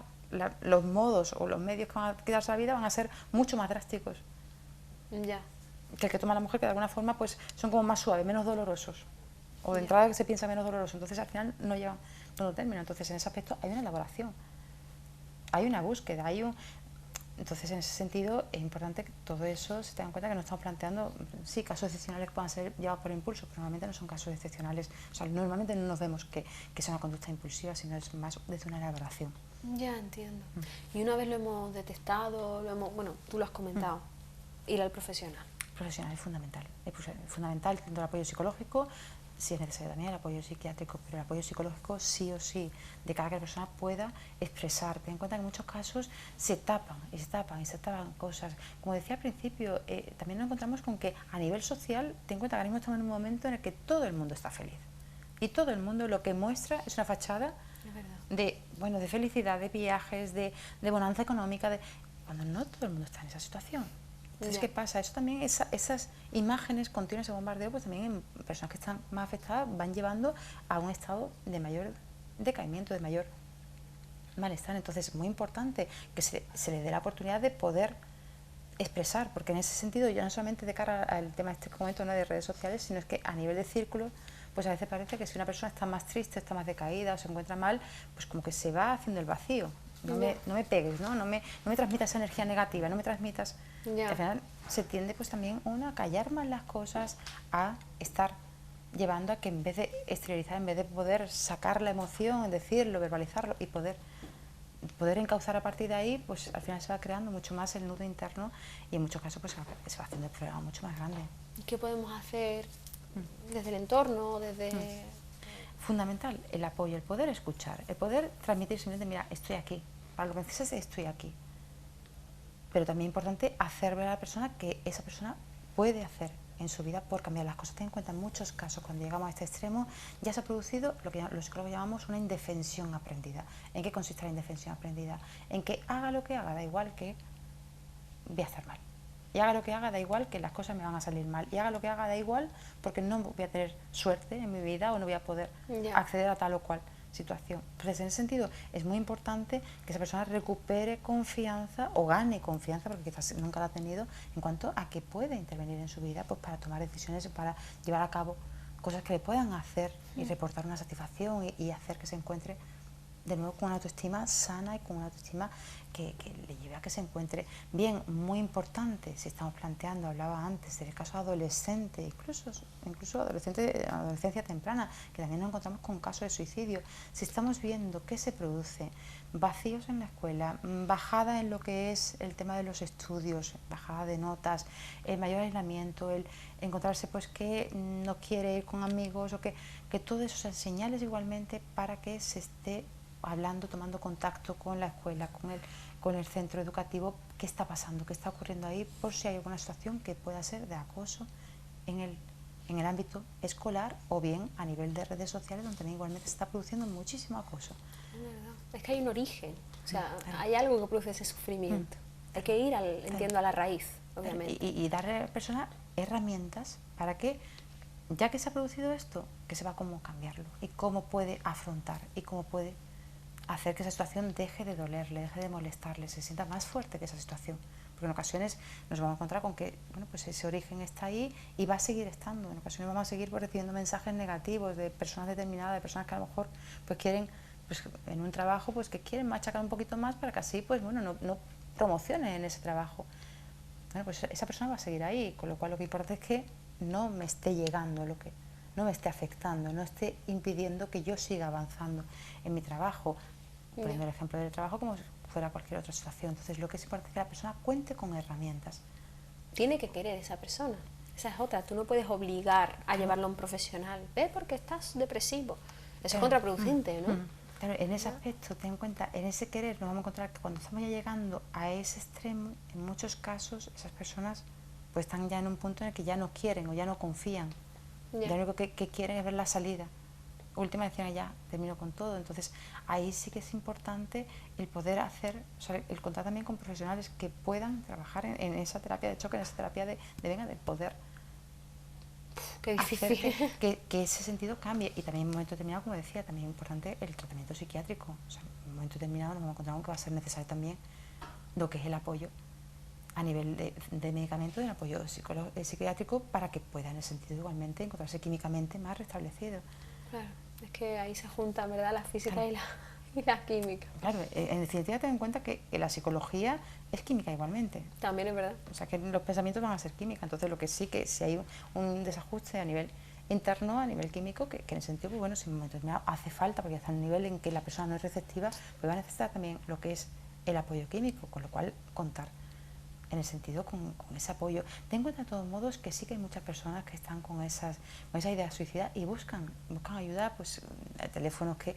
los modos o los medios que van a quitarse la vida van a ser mucho más drásticos Ya. que el que toma la mujer, que de alguna forma pues son como más suaves, menos dolorosos. O de Ya. entrada se piensa menos doloroso. Entonces al final no llegan a un término. Entonces en ese aspecto hay una elaboración. Hay una búsqueda, hay un... Entonces, en ese sentido, es importante que todo eso se tenga en cuenta, que no estamos planteando, sí, casos excepcionales que puedan ser llevados por impulso, pero normalmente no son casos excepcionales. O sea, normalmente no nos vemos que sea una conducta impulsiva, sino es más desde una elaboración. Ya entiendo. Y una vez lo hemos detectado, bueno, tú lo has comentado, ir al profesional. Profesional es fundamental. Es fundamental tanto el apoyo psicológico, si es necesario también el apoyo psiquiátrico, pero el apoyo psicológico sí o sí, de cara a que la persona pueda expresar. Ten en cuenta que en muchos casos se tapan cosas. Como decía al principio, también nos encontramos con que a nivel social, ten en cuenta que ahora mismo estamos en un momento en el que todo el mundo está feliz. Y todo el mundo lo que muestra es una fachada de felicidad, de viajes, de bonanza económica, cuando no todo el mundo está en esa situación. Entonces, ¿qué pasa? Eso también, esas imágenes continuas de bombardeo, pues también en personas que están más afectadas van llevando a un estado de mayor decaimiento, de mayor malestar. Entonces, es muy importante que se le dé la oportunidad de poder expresar, porque en ese sentido, ya no solamente de cara al tema este comento, ¿no?, de redes sociales, sino es que a nivel de círculo, pues a veces parece que si una persona está más triste, está más decaída o se encuentra mal, pues como que se va haciendo el vacío. No me pegues, ¿no? No me transmitas esa energía negativa, no me transmitas... Al final se tiende pues también a callar más las cosas, a estar llevando a que en vez de exteriorizar, en vez de poder sacar la emoción, decirlo, verbalizarlo y poder encauzar a partir de ahí, pues al final se va creando mucho más el nudo interno y en muchos casos pues se va haciendo el problema mucho más grande. ¿Qué podemos hacer desde el entorno, desde...? Fundamental, el apoyo, el poder escuchar, el poder transmitir simplemente, mira, estoy aquí, para lo que necesites estoy aquí. Pero también es importante hacer ver a la persona que esa persona puede hacer en su vida por cambiar las cosas. Ten en cuenta, en muchos casos, cuando llegamos a este extremo, ya se ha producido lo que los psicólogos llamamos una indefensión aprendida. ¿En qué consiste la indefensión aprendida? En que haga lo que haga, da igual que voy a hacer mal. Y haga lo que haga, da igual que las cosas me van a salir mal. Y haga lo que haga, da igual porque no voy a tener suerte en mi vida o no voy a poder acceder a tal o cual situación. Entonces, en ese sentido, es muy importante que esa persona recupere confianza o gane confianza, porque quizás nunca la ha tenido, en cuanto a que puede intervenir en su vida pues para tomar decisiones, para llevar a cabo cosas que le puedan hacer y reportar una satisfacción y hacer que se encuentre de nuevo con una autoestima sana y con una autoestima que le lleve a que se encuentre bien. Muy importante, si estamos planteando, hablaba antes del caso adolescente, incluso adolescencia temprana, que también nos encontramos con casos de suicidio. Si estamos viendo que se produce vacíos en la escuela, bajada en lo que es el tema de los estudios, bajada de notas, el mayor aislamiento, el encontrarse pues que no quiere ir con amigos, o que todo eso son señales igualmente para que se esté hablando, tomando contacto con la escuela, con el centro educativo, qué está pasando, qué está ocurriendo ahí, por si hay alguna situación que pueda ser de acoso en el ámbito escolar o bien a nivel de redes sociales, donde también igualmente se está produciendo muchísimo acoso. Es que hay un origen, o sea, hay algo que produce ese sufrimiento. Hay que ir, entiendo, a la raíz, obviamente. Y darle a la persona herramientas para que, ya que se ha producido esto, que sepa cómo cambiarlo y cómo puede afrontar y cómo puede hacer que esa situación deje de dolerle, deje de molestarle, se sienta más fuerte que esa situación. Porque en ocasiones nos vamos a encontrar con que pues ese origen está ahí y va a seguir estando. En ocasiones vamos a seguir recibiendo mensajes negativos de personas determinadas, de personas que a lo mejor pues quieren, pues en un trabajo, pues que quieren machacar un poquito más para que así pues no promocionen en ese trabajo. Pues esa persona va a seguir ahí, con lo cual lo que importa es que no me esté llegando, no me esté afectando, no esté impidiendo que yo siga avanzando en mi trabajo. poniendo el ejemplo del trabajo como si fuera cualquier otra situación. Entonces lo que es importante es que la persona cuente con herramientas. Tiene que querer esa persona. Esa es otra. Tú no puedes obligar a llevarlo a un profesional. Ve porque estás depresivo. Eso es contraproducente, ¿no? Claro, en ese aspecto, ten en cuenta, en ese querer nos vamos a encontrar que cuando estamos ya llegando a ese extremo, en muchos casos esas personas pues están ya en un punto en el que ya no quieren o ya no confían. Ya lo único que quieren es ver la salida. Última decían, ya termino con todo. Entonces ahí sí que es importante el poder hacer, o sea, el contar también con profesionales que puedan trabajar en esa terapia de choque, en esa terapia de poder Qué difícil. hacer que ese sentido cambie. Y también en un momento determinado, como decía, también es importante el tratamiento psiquiátrico. O sea, en un momento determinado nos encontramos que va a ser necesario también lo que es el apoyo a nivel de medicamento y el apoyo psiquiátrico para que pueda en el sentido igualmente encontrarse químicamente más restablecido. Claro, es que ahí se juntan, ¿verdad?, la física y la química. Claro, en definitiva ten en cuenta que la psicología es química igualmente. También es verdad. O sea que los pensamientos van a ser química, entonces lo que sí que si hay un desajuste a nivel interno, a nivel químico, que en el sentido, pues bueno, si en un momento determinado hace falta, porque hasta el nivel en que la persona no es receptiva, pues va a necesitar también lo que es el apoyo químico, con lo cual contar en el sentido con ese apoyo. Ten en cuenta de todos modos que sí que hay muchas personas que están con esa idea suicida y buscan ayuda, pues teléfonos que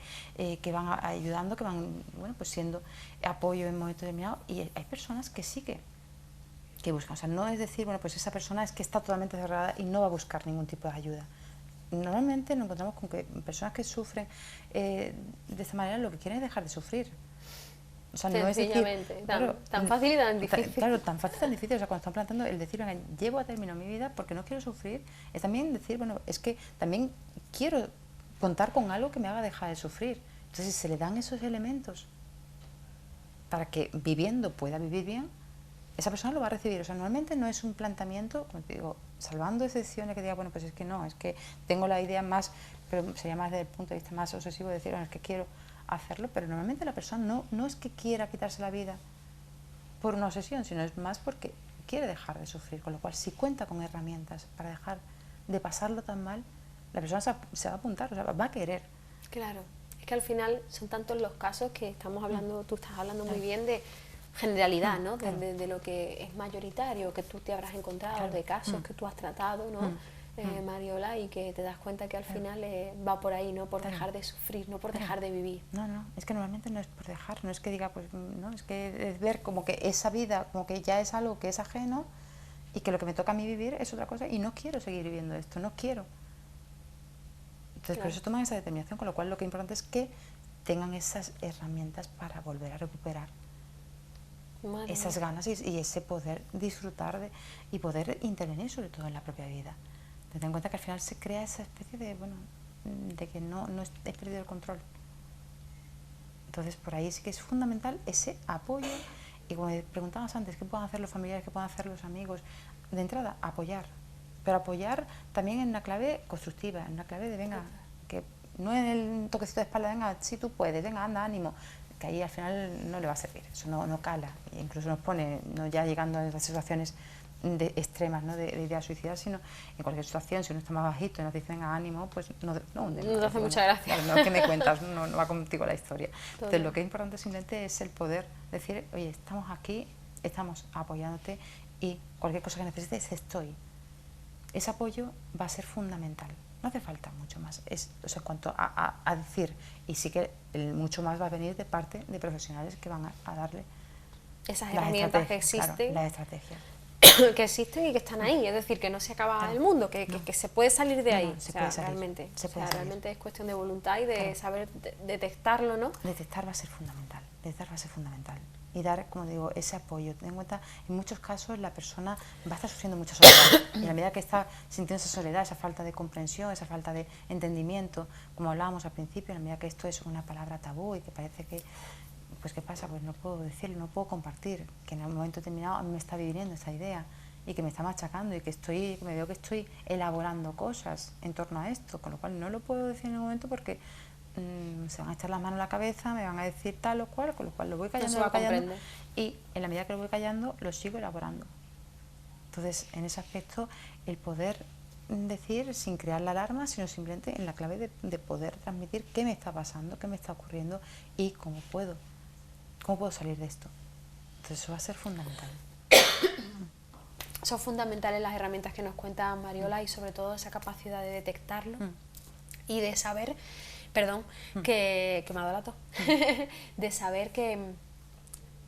van ayudando, que van pues siendo apoyo en momentos determinados, y hay personas que sí que buscan. O sea, no es decir, bueno, pues esa persona es que está totalmente cerrada y no va a buscar ningún tipo de ayuda. Normalmente nos encontramos con que personas que sufren de esta manera lo que quieren es dejar de sufrir. O sea, no es decir, tan fácil y tan difícil. Claro, tan fácil y tan difícil. O sea, cuando están planteando el decir, venga, llevo a término mi vida porque no quiero sufrir, es también decir, bueno, es que también quiero contar con algo que me haga dejar de sufrir. Entonces, si se le dan esos elementos para que viviendo pueda vivir bien, esa persona lo va a recibir. O sea, normalmente no es un planteamiento, como te digo, salvando excepciones que diga, bueno, pues es que no, es que tengo la idea más, pero sería más desde el punto de vista más obsesivo de decir, bueno, es que quiero hacerlo, pero normalmente la persona no es que quiera quitarse la vida por una obsesión, sino es más porque quiere dejar de sufrir, con lo cual si cuenta con herramientas para dejar de pasarlo tan mal, la persona se va a apuntar, o sea, va a querer. Claro, es que al final son tantos los casos que estamos hablando, tú estás hablando muy bien de generalidad, ¿no? De lo que es mayoritario, que tú te habrás encontrado, de casos que tú has tratado, ¿no? Mariola, y que te das cuenta que al final va por ahí, no por dejar de sufrir, no por dejar de vivir. No, es que normalmente no es por dejar, no es que diga, pues no, es que es ver como que esa vida, como que ya es algo que es ajeno y que lo que me toca a mí vivir es otra cosa y no quiero seguir viviendo esto, no quiero. Entonces, por eso toman esa determinación, con lo cual lo que es importante es que tengan esas herramientas para volver a recuperar esas ganas y ese poder disfrutar y poder intervenir sobre todo en la propia vida. Ten en cuenta que al final se crea esa especie de, bueno, de que no he perdido el control. Entonces por ahí sí que es fundamental ese apoyo, y como preguntabas antes, ¿qué pueden hacer los familiares, qué pueden hacer los amigos? De entrada, apoyar, pero apoyar también en una clave constructiva, en una clave de venga, que no en el toquecito de espalda, venga, si tú puedes, venga, anda, ánimo, que ahí al final no le va a servir, eso no cala, e incluso nos pone, no ya llegando a esas situaciones de extremas, ¿no? de ideas suicidas, sino en cualquier situación, si uno está más bajito y nos dice venga, ánimo, pues no te hace mucha gracia. No, que me cuentas, no va contigo la historia. Entonces lo que es importante simplemente es el poder decir, oye, estamos aquí, estamos apoyándote y cualquier cosa que necesites estoy. Ese apoyo va a ser fundamental, no hace falta mucho más. O sea, en cuanto a decir, y sí que mucho más va a venir de parte de profesionales que van a darle esas herramientas que existen. Claro, las estrategias. Que existen y que están ahí, es decir, que no se acaba el mundo, que se puede salir de ahí, realmente es cuestión de voluntad y de saber detectarlo, ¿no? Detectar va a ser fundamental, y dar, como digo, ese apoyo. Ten en cuenta, en muchos casos la persona va a estar sufriendo mucha soledad, y a la medida que está sintiendo esa soledad, esa falta de comprensión, esa falta de entendimiento, como hablábamos al principio, a la medida que esto es una palabra tabú y que parece que pues ¿qué pasa? Pues no puedo decirlo, no puedo compartir, que en un momento determinado a mí me está viviendo esa idea y que me está machacando y que me veo que estoy elaborando cosas en torno a esto, con lo cual no lo puedo decir en un momento porque se van a echar las manos a la cabeza, me van a decir tal o cual, con lo cual lo voy callando, y en la medida que lo voy callando lo sigo elaborando. Entonces, en ese aspecto, el poder decir sin crear la alarma, sino simplemente en la clave de poder transmitir qué me está pasando, qué me está ocurriendo y cómo puedo salir de esto. Entonces eso va a ser fundamental. Son fundamentales las herramientas que nos cuenta Mariola y sobre todo esa capacidad de detectarlo y de saber, perdón, que me ha dado la tos, de saber que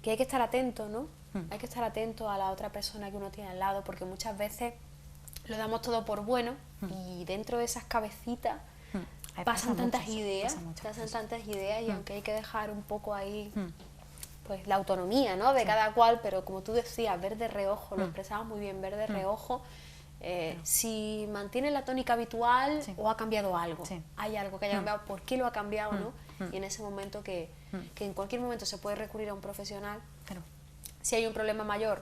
hay que estar atento, ¿no? Hay que estar atento a la otra persona que uno tiene al lado, porque muchas veces lo damos todo por bueno y dentro de esas cabecitas pasan tantas ideas y aunque hay que dejar un poco ahí pues la autonomía, ¿no?, de cada cual, pero como tú decías, ver de reojo, lo expresabas muy bien, ver de reojo si mantiene la tónica habitual o ha cambiado algo, hay algo que haya cambiado, ¿por qué lo ha cambiado, no? Y en ese momento que en cualquier momento se puede recurrir a un profesional. Si hay un problema mayor,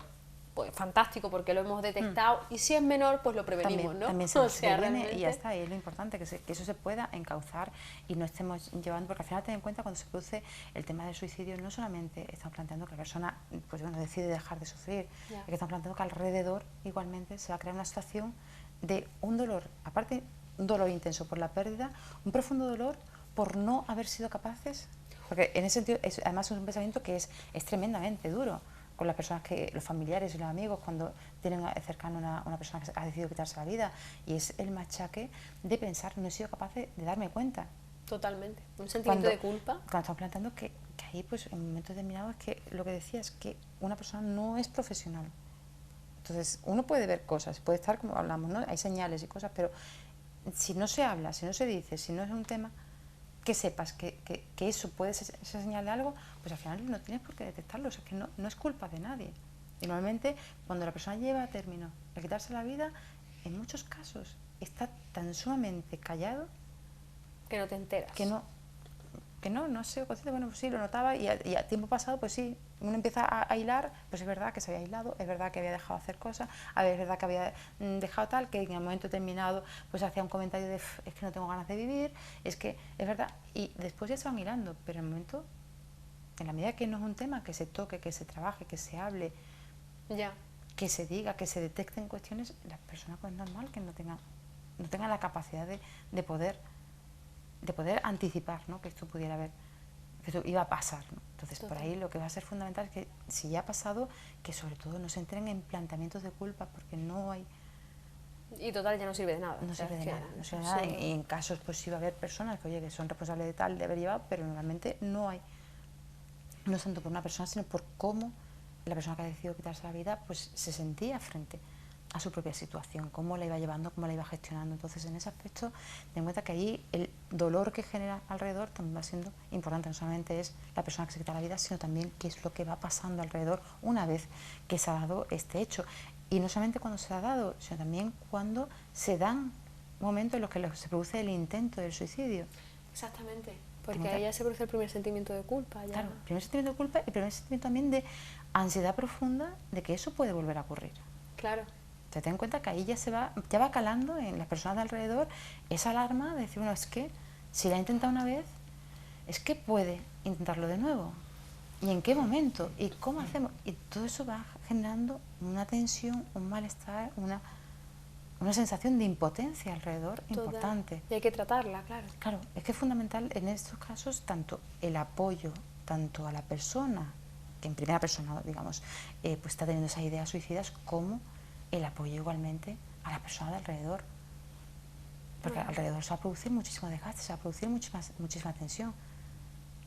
pues fantástico, porque lo hemos detectado, y si es menor, pues lo prevenimos, ¿no? También se previene y ya está, y es lo importante, que eso se pueda encauzar y no estemos llevando, porque al final ten en cuenta cuando se produce el tema del suicidio, no solamente estamos planteando que la persona pues bueno, decide dejar de sufrir, es que estamos planteando que alrededor igualmente se va a crear una situación de un dolor, aparte un dolor intenso por la pérdida, un profundo dolor por no haber sido capaces, porque en ese sentido además es un pensamiento que es tremendamente duro con las personas, los familiares y los amigos, cuando tienen cercano una persona que ha decidido quitarse la vida, y es el machaque de pensar, no he sido capaz de darme cuenta. Totalmente, un sentimiento de culpa. Cuando estamos planteando que ahí, pues en momentos determinados, es que lo que decías, que una persona no es profesional. Entonces, uno puede ver cosas, puede estar, como hablamos, ¿no? Hay señales y cosas, pero si no se habla, si no se dice, si no es un tema que sepas que eso puede ser señal de algo, pues al final no tienes por qué detectarlo, o sea, que no es culpa de nadie. Y normalmente cuando la persona lleva a término el quitarse la vida, en muchos casos está tan sumamente callado que no te enteras. Que no ha sido consciente. Bueno, pues sí, lo notaba y a tiempo pasado, pues sí, uno empieza a hilar, pues es verdad que se había aislado, es verdad que había dejado de hacer cosas, es verdad que había dejado tal, que en el momento determinado pues hacía un comentario de es que no tengo ganas de vivir, es verdad, y después ya se van hilando, pero en el momento, en la medida que no es un tema que se toque, que se trabaje, que se hable, que se diga, que se detecten cuestiones, las personas pues es normal que no tengan la capacidad de poder anticipar, ¿no?, que esto pudiera haber, que esto iba a pasar, ¿no? Entonces, por ahí lo que va a ser fundamental es que si ya ha pasado, que sobre todo no se entren en planteamientos de culpa, porque no hay... Y total, ya no sirve de nada. No sirve de nada. Y en casos, pues sí va a haber personas que, oye, que son responsables de tal, de haber llevado, pero normalmente no es tanto por una persona, sino por cómo la persona que ha decidido quitarse la vida, pues se sentía frente a su propia situación, cómo la iba llevando, cómo la iba gestionando. Entonces, en ese aspecto, ten en cuenta que ahí el dolor que genera alrededor también va siendo importante. No solamente es la persona que se quita la vida, sino también qué es lo que va pasando alrededor una vez que se ha dado este hecho. Y no solamente cuando se ha dado, sino también cuando se dan momentos en los que se produce el intento del suicidio. Exactamente, porque ahí ya se produce el primer sentimiento de culpa. Ya. Claro, el primer sentimiento de culpa y el primer sentimiento también de ansiedad profunda de que eso puede volver a ocurrir. Claro. Te ten en cuenta que ahí ya va calando en las personas de alrededor esa alarma de decir, bueno, es que si la ha intentado una vez, es que puede intentarlo de nuevo. ¿Y en qué momento? ¿Y cómo hacemos? Y todo eso va generando una tensión, un malestar, una sensación de impotencia alrededor importante. Y hay que tratarla, claro. Claro, es que es fundamental en estos casos tanto el apoyo, tanto a la persona, que en primera persona, digamos, pues está teniendo esas ideas suicidas, como el apoyo igualmente a la persona de alrededor, porque alrededor se va a producir muchísimo desgaste, se va a producir muchísima tensión.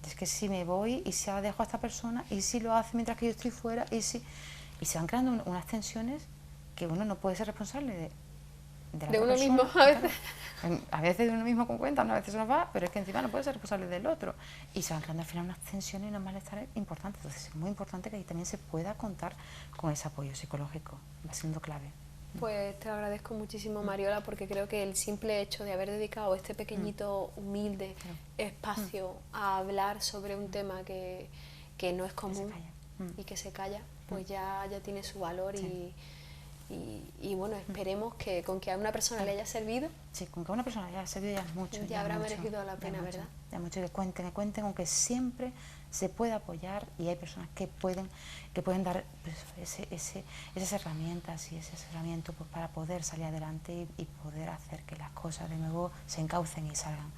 Es que si me voy y si dejo a esta persona y si lo hace mientras que yo estoy fuera y se van creando unas tensiones que uno no puede ser responsable de uno persona, mismo a veces. A veces de uno mismo con cuenta, a veces se nos va, pero es que encima no puede ser responsable del otro y se van creando al final unas tensiones y unos malestares importantes. Entonces es muy importante que ahí también se pueda contar con ese apoyo psicológico, va siendo clave. Pues te agradezco muchísimo, Mariola, porque creo que el simple hecho de haber dedicado este pequeñito, humilde espacio a hablar sobre un tema que no es común y que se calla, pues ya tiene su valor. Y bueno, esperemos que con que a una persona le haya servido... Sí, con que a una persona le haya servido ya es mucho. Ya habrá merecido la pena, ¿verdad? Hay mucho que cuenten, aunque siempre se puede apoyar y hay personas que pueden dar pues, esas herramientas y ese asesoramiento pues, para poder salir adelante y poder hacer que las cosas de nuevo se encaucen y salgan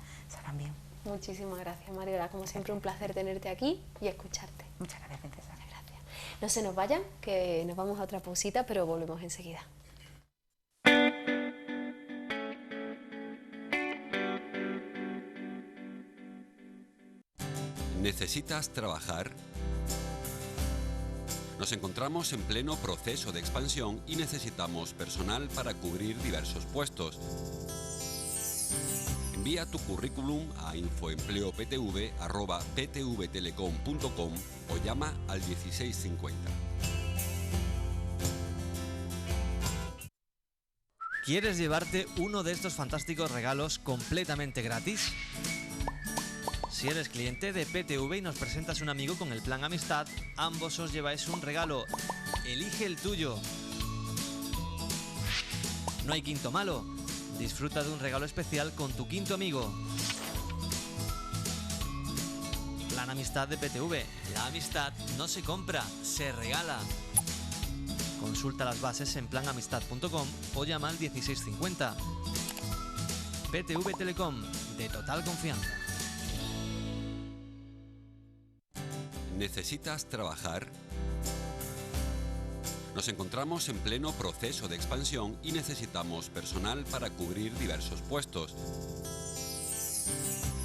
bien. Muchísimas gracias, Mariola. Como siempre, un placer tenerte aquí y escucharte. Muchas gracias, princesa. Gracias. No se nos vayan, que nos vamos a otra pausita, pero volvemos enseguida. ¿Necesitas trabajar? Nos encontramos en pleno proceso de expansión y necesitamos personal para cubrir diversos puestos. Envía tu currículum a infoempleoptv@ptvtelecom.com o llama al 1650. ¿Quieres llevarte uno de estos fantásticos regalos completamente gratis? Si eres cliente de PTV y nos presentas un amigo con el plan Amistad, ambos os lleváis un regalo. Elige el tuyo. No hay quinto malo. Disfruta de un regalo especial con tu quinto amigo. Plan Amistad de PTV. La amistad no se compra, se regala. Consulta las bases en planamistad.com o llama al 1650. PTV Telecom, de total confianza. ¿Necesitas trabajar? Nos encontramos en pleno proceso de expansión y necesitamos personal para cubrir diversos puestos.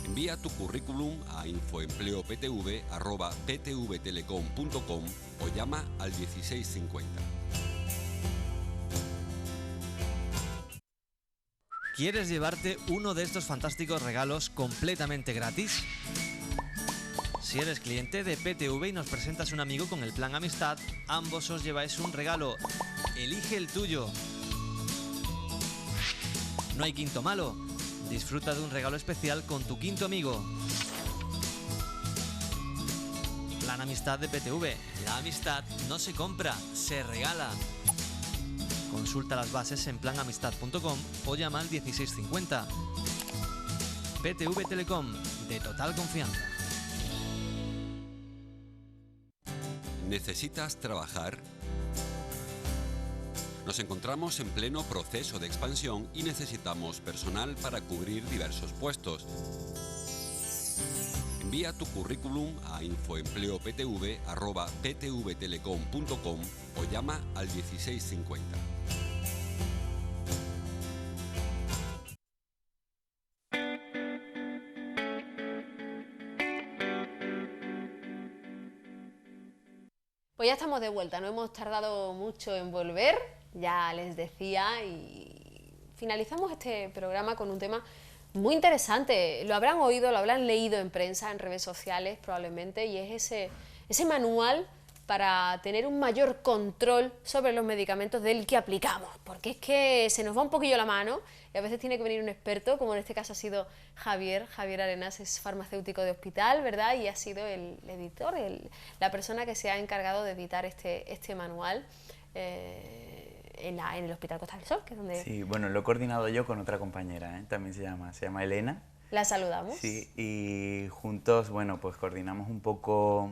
Envía tu currículum a infoempleoptv@ptvtelecom.com o llama al 1650. ¿Quieres llevarte uno de estos fantásticos regalos completamente gratis? Si eres cliente de PTV y nos presentas un amigo con el plan Amistad, ambos os lleváis un regalo. Elige el tuyo. No hay quinto malo. Disfruta de un regalo especial con tu quinto amigo. Plan Amistad de PTV. La amistad no se compra, se regala. Consulta las bases en planamistad.com o llama al 1650. PTV Telecom, de total confianza. ¿Necesitas trabajar? Nos encontramos en pleno proceso de expansión y necesitamos personal para cubrir diversos puestos. Envía tu currículum a infoempleoptv@ptvtelecom.com o llama al 1650. Pues ya estamos de vuelta, no hemos tardado mucho en volver, ya les decía, y finalizamos este programa con un tema muy interesante. Lo habrán oído, lo habrán leído en prensa, en redes sociales probablemente, y es ese manual para tener un mayor control sobre los medicamentos del que aplicamos, porque es que se nos va un poquillo la mano y a veces tiene que venir un experto, como en este caso ha sido Javier Arenas, es farmacéutico de hospital, ¿verdad? Y ha sido el editor, la persona que se ha encargado de editar este manual en el Hospital Costa del Sol, que es donde... Sí, bueno, lo he coordinado yo con otra compañera, también se llama Elena. La saludamos. Sí, y juntos, bueno, pues coordinamos un poco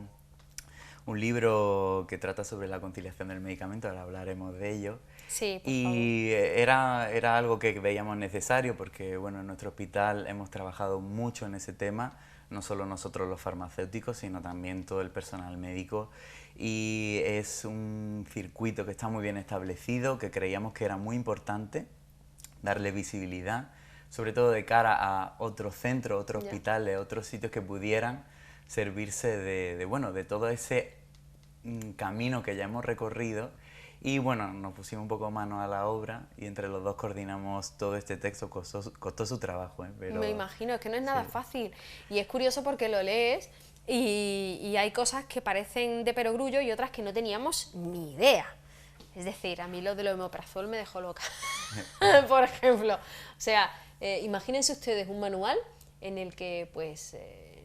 un libro que trata sobre la conciliación del medicamento, ahora hablaremos de ello. Sí, por y era algo que veíamos necesario porque, bueno, en nuestro hospital hemos trabajado mucho en ese tema, no solo nosotros los farmacéuticos, sino también todo el personal médico, y es un circuito que está muy bien establecido, que creíamos que era muy importante darle visibilidad, sobre todo de cara a otros centros, otros hospitales, otros sitios que pudieran servirse de todo ese camino que ya hemos recorrido. Y bueno, nos pusimos un poco mano a la obra y entre los dos coordinamos todo este texto, costó su trabajo. Pero... Me imagino, es que no es nada fácil. Y es curioso porque lo lees y hay cosas que parecen de perogrullo y otras que no teníamos ni idea. Es decir, a mí lo del omeprazol me dejó loca, por ejemplo. O sea, imagínense ustedes un manual en el que pues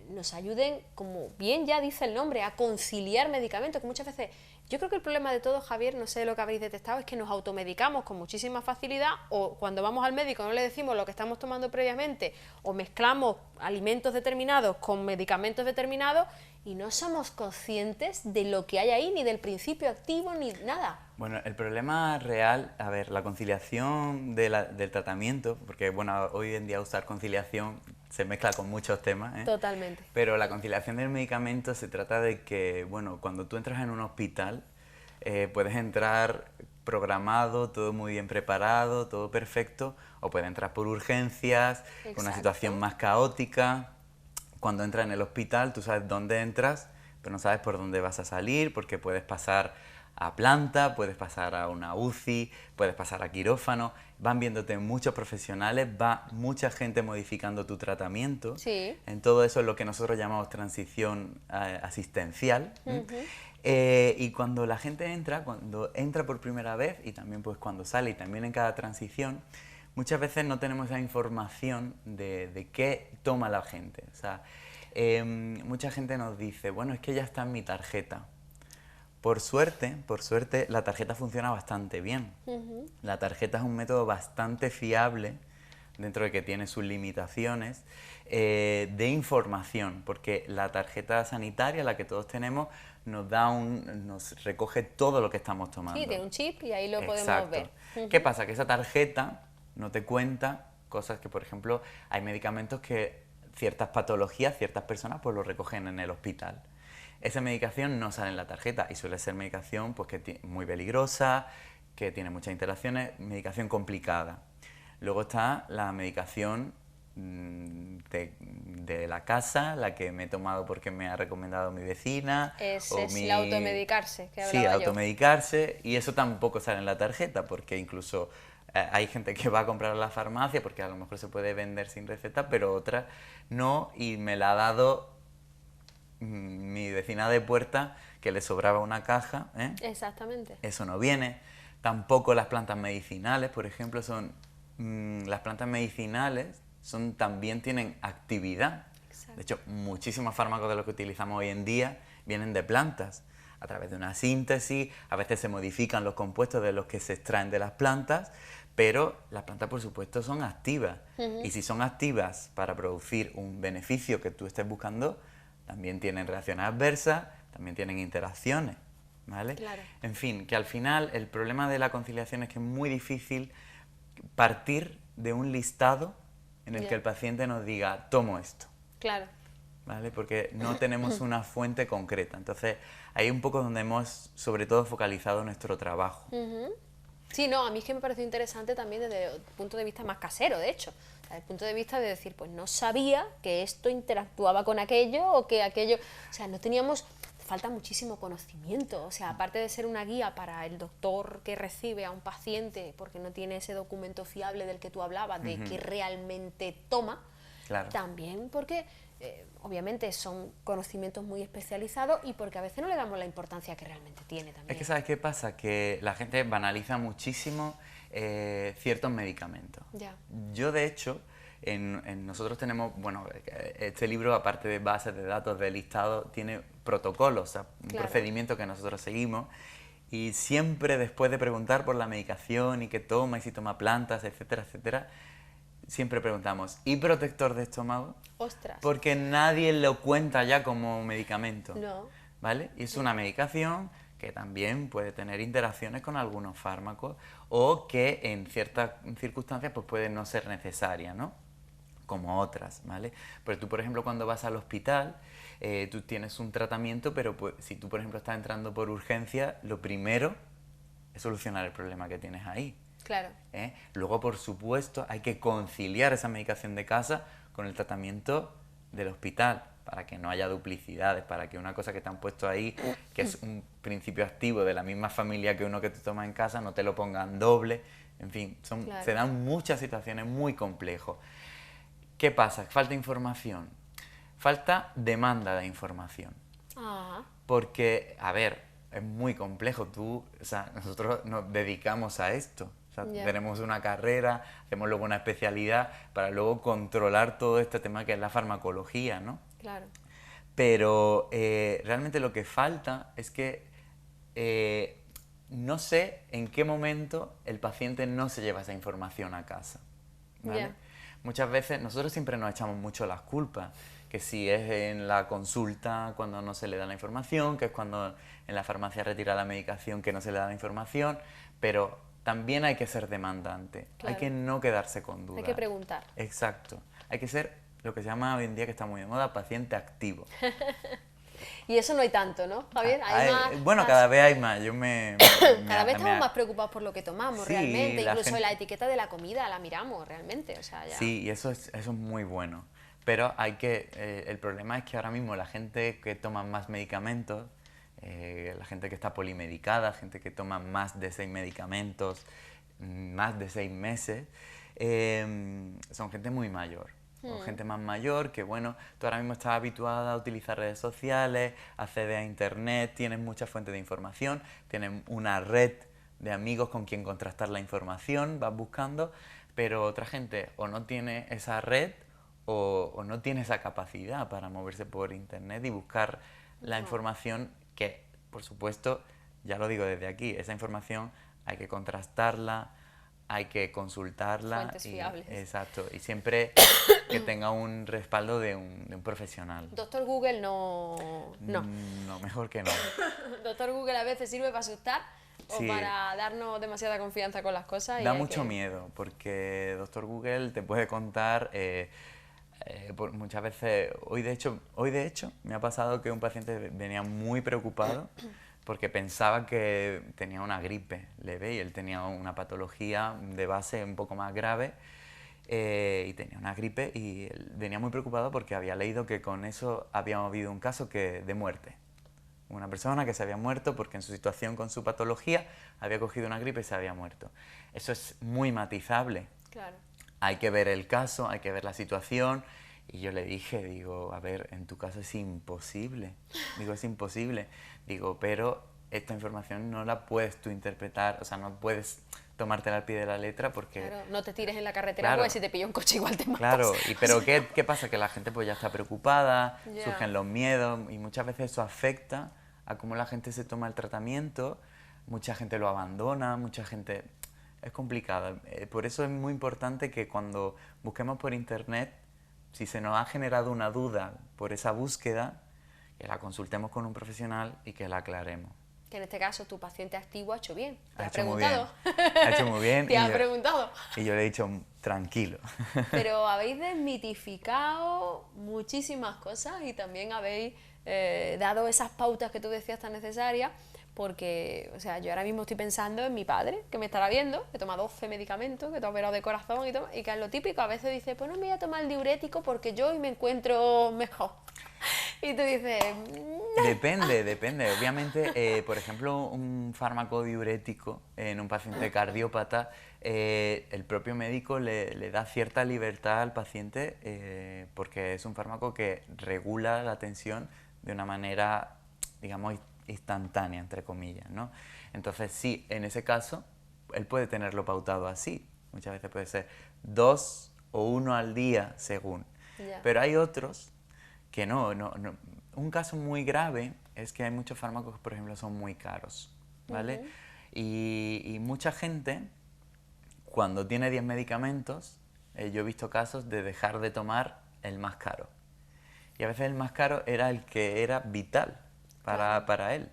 nos ayuden, como bien ya dice el nombre, a conciliar medicamentos, que muchas veces, yo creo que el problema de todo, Javier, no sé lo que habréis detectado, es que nos automedicamos con muchísima facilidad, o cuando vamos al médico no le decimos lo que estamos tomando previamente, o mezclamos alimentos determinados con medicamentos determinados, y no somos conscientes de lo que hay ahí, ni del principio activo, ni nada. Bueno, el problema real, a ver, la conciliación del tratamiento, porque bueno, hoy en día usar conciliación se mezcla con muchos temas, ¿eh? Totalmente. Pero la conciliación del medicamento se trata de que, bueno, cuando tú entras en un hospital, puedes entrar programado, todo muy bien preparado, todo perfecto, o puedes entrar por urgencias, con una situación más caótica. Cuando entras en el hospital, tú sabes dónde entras, pero no sabes por dónde vas a salir, porque puedes pasar a planta, puedes pasar a una UCI, puedes pasar a quirófano, van viéndote muchos profesionales, va mucha gente modificando tu tratamiento. Sí. En todo eso es lo que nosotros llamamos transición asistencial. Y cuando la gente entra, cuando entra por primera vez y también pues cuando sale y también en cada transición, muchas veces no tenemos esa información de qué toma la gente. O sea, mucha gente nos dice, bueno, es que ya está en mi tarjeta. Por suerte, la tarjeta funciona bastante bien. La tarjeta es un método bastante fiable, dentro de que tiene sus limitaciones, de información, porque la tarjeta sanitaria, la que todos tenemos, nos recoge todo lo que estamos tomando. Sí, tiene un chip y ahí lo podemos Exacto. ver. ¿Qué pasa? Que esa tarjeta no te cuenta cosas que, por ejemplo, hay medicamentos que ciertas patologías, ciertas personas pues lo recogen en el hospital. Esa medicación no sale en la tarjeta y suele ser medicación pues, que muy peligrosa, que tiene muchas interacciones, medicación complicada. Luego está la medicación de la casa, la que me he tomado porque me ha recomendado mi vecina. Es el automedicarse, que hablaba Sí, yo. automedicarse, y eso tampoco sale en la tarjeta, porque incluso hay gente que va a comprar a la farmacia porque a lo mejor se puede vender sin receta, pero otra no, y me la ha dado mi vecina de puerta, que le sobraba una caja, ¿eh? Exactamente. Eso no viene. Tampoco las plantas medicinales, por ejemplo, las plantas medicinales también tienen actividad. Exacto. De hecho, muchísimos fármacos de los que utilizamos hoy en día vienen de plantas. A través de una síntesis, a veces se modifican los compuestos de los que se extraen de las plantas, pero las plantas, por supuesto, son activas. Y si son activas para producir un beneficio que tú estés buscando, también tienen reacciones adversas, también tienen interacciones, ¿vale? Claro. En fin, que al final el problema de la conciliación es que es muy difícil partir de un listado en el que el paciente nos diga, tomo esto. Claro. ¿Vale? Porque no tenemos una fuente concreta. Entonces, ahí es un poco donde hemos, sobre todo, focalizado nuestro trabajo. Sí, no, a mí es que me pareció interesante también desde el punto de vista más casero, de hecho. Desde el punto de vista de decir, pues no sabía que esto interactuaba con aquello o que aquello... O sea, no teníamos... Falta muchísimo conocimiento. O sea, aparte de ser una guía para el doctor que recibe a un paciente porque no tiene ese documento fiable del que tú hablabas, de qué realmente toma, Claro. también porque... obviamente son conocimientos muy especializados y porque a veces no le damos la importancia que realmente tiene también. Es que ¿sabes qué pasa? Que la gente banaliza muchísimo ciertos medicamentos. Ya. Yo, de hecho, nosotros tenemos, bueno, este libro, aparte de bases de datos de listado, tiene protocolos, o sea, un procedimiento que nosotros seguimos, y siempre después de preguntar por la medicación y qué toma y si toma plantas, etcétera, etcétera, siempre preguntamos, ¿y protector de estómago? ¡Ostras! Porque nadie lo cuenta ya como medicamento. No. ¿Vale? Y es una medicación que también puede tener interacciones con algunos fármacos o que en ciertas circunstancias pues puede no ser necesaria, ¿no? Como otras, ¿vale? Pero tú, por ejemplo, cuando vas al hospital, tú tienes un tratamiento, pero pues, si tú, por ejemplo, estás entrando por urgencia, lo primero es solucionar el problema que tienes ahí. Claro. Luego, por supuesto, hay que conciliar esa medicación de casa con el tratamiento del hospital, para que no haya duplicidades, para que una cosa que te han puesto ahí, que es un principio activo de la misma familia que uno que te toma en casa, no te lo pongan doble. En fin, se dan muchas situaciones muy complejas. ¿Qué pasa? Falta información. Falta demanda de información. Porque, a ver, es muy complejo. Nosotros nos dedicamos a esto. Tenemos una carrera, hacemos luego una especialidad para luego controlar todo este tema que es la farmacología, ¿no? Claro. Pero realmente lo que falta es que no sé en qué momento el paciente no se lleva esa información a casa, ¿vale? Ya. Muchas veces nosotros siempre nos echamos mucho las culpas, que si es en la consulta cuando no se le da la información, que es cuando en la farmacia retira la medicación que no se le da la información, pero también hay que ser demandante, Claro. hay que no quedarse con dudas. Hay que preguntar. Exacto, hay que ser lo que se llama hoy en día, que está muy de moda, paciente activo. Y eso no hay tanto, ¿no, Javier? Hay más, Bueno, cada vez hay más. cada vez estamos más preocupados por lo que tomamos, Sí, realmente. la Incluso gente- la etiqueta de la comida la miramos realmente. O sea, ya. Sí, y eso es muy bueno. Pero hay que, el problema es que ahora mismo la gente que toma más medicamentos, la gente que está polimedicada, gente que toma más de 6 medicamentos, más de 6 meses, son gente muy mayor. O gente más mayor que, bueno, tú ahora mismo estás habituada a utilizar redes sociales, acceder a internet, tienes muchas fuentes de información, tienes una red de amigos con quien contrastar la información, vas buscando, pero otra gente o no tiene esa red o no tiene esa capacidad para moverse por internet y buscar la información que, por supuesto, ya lo digo desde aquí, esa información hay que contrastarla, hay que consultarla. Fuentes fiables. Exacto, y siempre que tenga un respaldo de un profesional. Doctor Google no. No, mejor que no. Doctor Google a veces sirve para asustar o Sí. para darnos demasiada confianza con las cosas. Y Da hay mucho que- miedo, porque Doctor Google te puede contar, muchas veces, hoy de hecho me ha pasado que un paciente venía muy preocupado porque pensaba que tenía una gripe leve y él tenía una patología de base un poco más grave, y tenía una gripe y él venía muy preocupado porque había leído que con eso había habido un caso de muerte. Una persona que se había muerto porque en su situación con su patología había cogido una gripe y se había muerto. Eso es muy matizable. Claro. Hay que ver el caso, hay que ver la situación. Y yo le dije, digo, a ver, en tu caso es imposible. Digo, es imposible. Digo, pero esta información no la puedes tú interpretar, o sea, no puedes tomártela al pie de la letra porque... Claro, no te tires en la carretera Claro. porque si te pilla un coche igual te matas. Claro, pero ¿qué pasa? Que la gente pues ya está preocupada, Ya. surgen los miedos y muchas veces eso afecta a cómo la gente se toma el tratamiento, mucha gente lo abandona, mucha gente... Es complicado. Por eso es muy importante que cuando busquemos por internet, si se nos ha generado una duda por esa búsqueda, que la consultemos con un profesional y que la aclaremos. Que en este caso tu paciente activo ha hecho bien. Te Ha ha hecho muy preguntado. bien. Ha hecho muy bien. Te ha preguntado. Y yo le he dicho, tranquilo. Pero habéis desmitificado muchísimas cosas y también habéis dado esas pautas que tú decías tan necesarias, porque, o sea, yo ahora mismo estoy pensando en mi padre, que me estará viendo, que toma 12 medicamentos, que te ha operado de corazón y todo, y que es lo típico, a veces dice, pues no me voy a tomar el diurético porque yo hoy me encuentro mejor. Y tú dices, Depende. Obviamente, por ejemplo, un fármaco diurético en un paciente cardiópata, el propio médico le da cierta libertad al paciente porque es un fármaco que regula la tensión de una manera, digamos, instantánea, entre comillas, ¿no? Entonces, sí, en ese caso, él puede tenerlo pautado así. Muchas veces puede ser 2 o 1 al día, según. Ya. Pero hay otros que no. Un caso muy grave es que hay muchos fármacos que, por ejemplo, son muy caros, ¿vale? Y mucha gente, cuando tiene 10 medicamentos, yo he visto casos de dejar de tomar el más caro. Y a veces el más caro era el que era vital para él.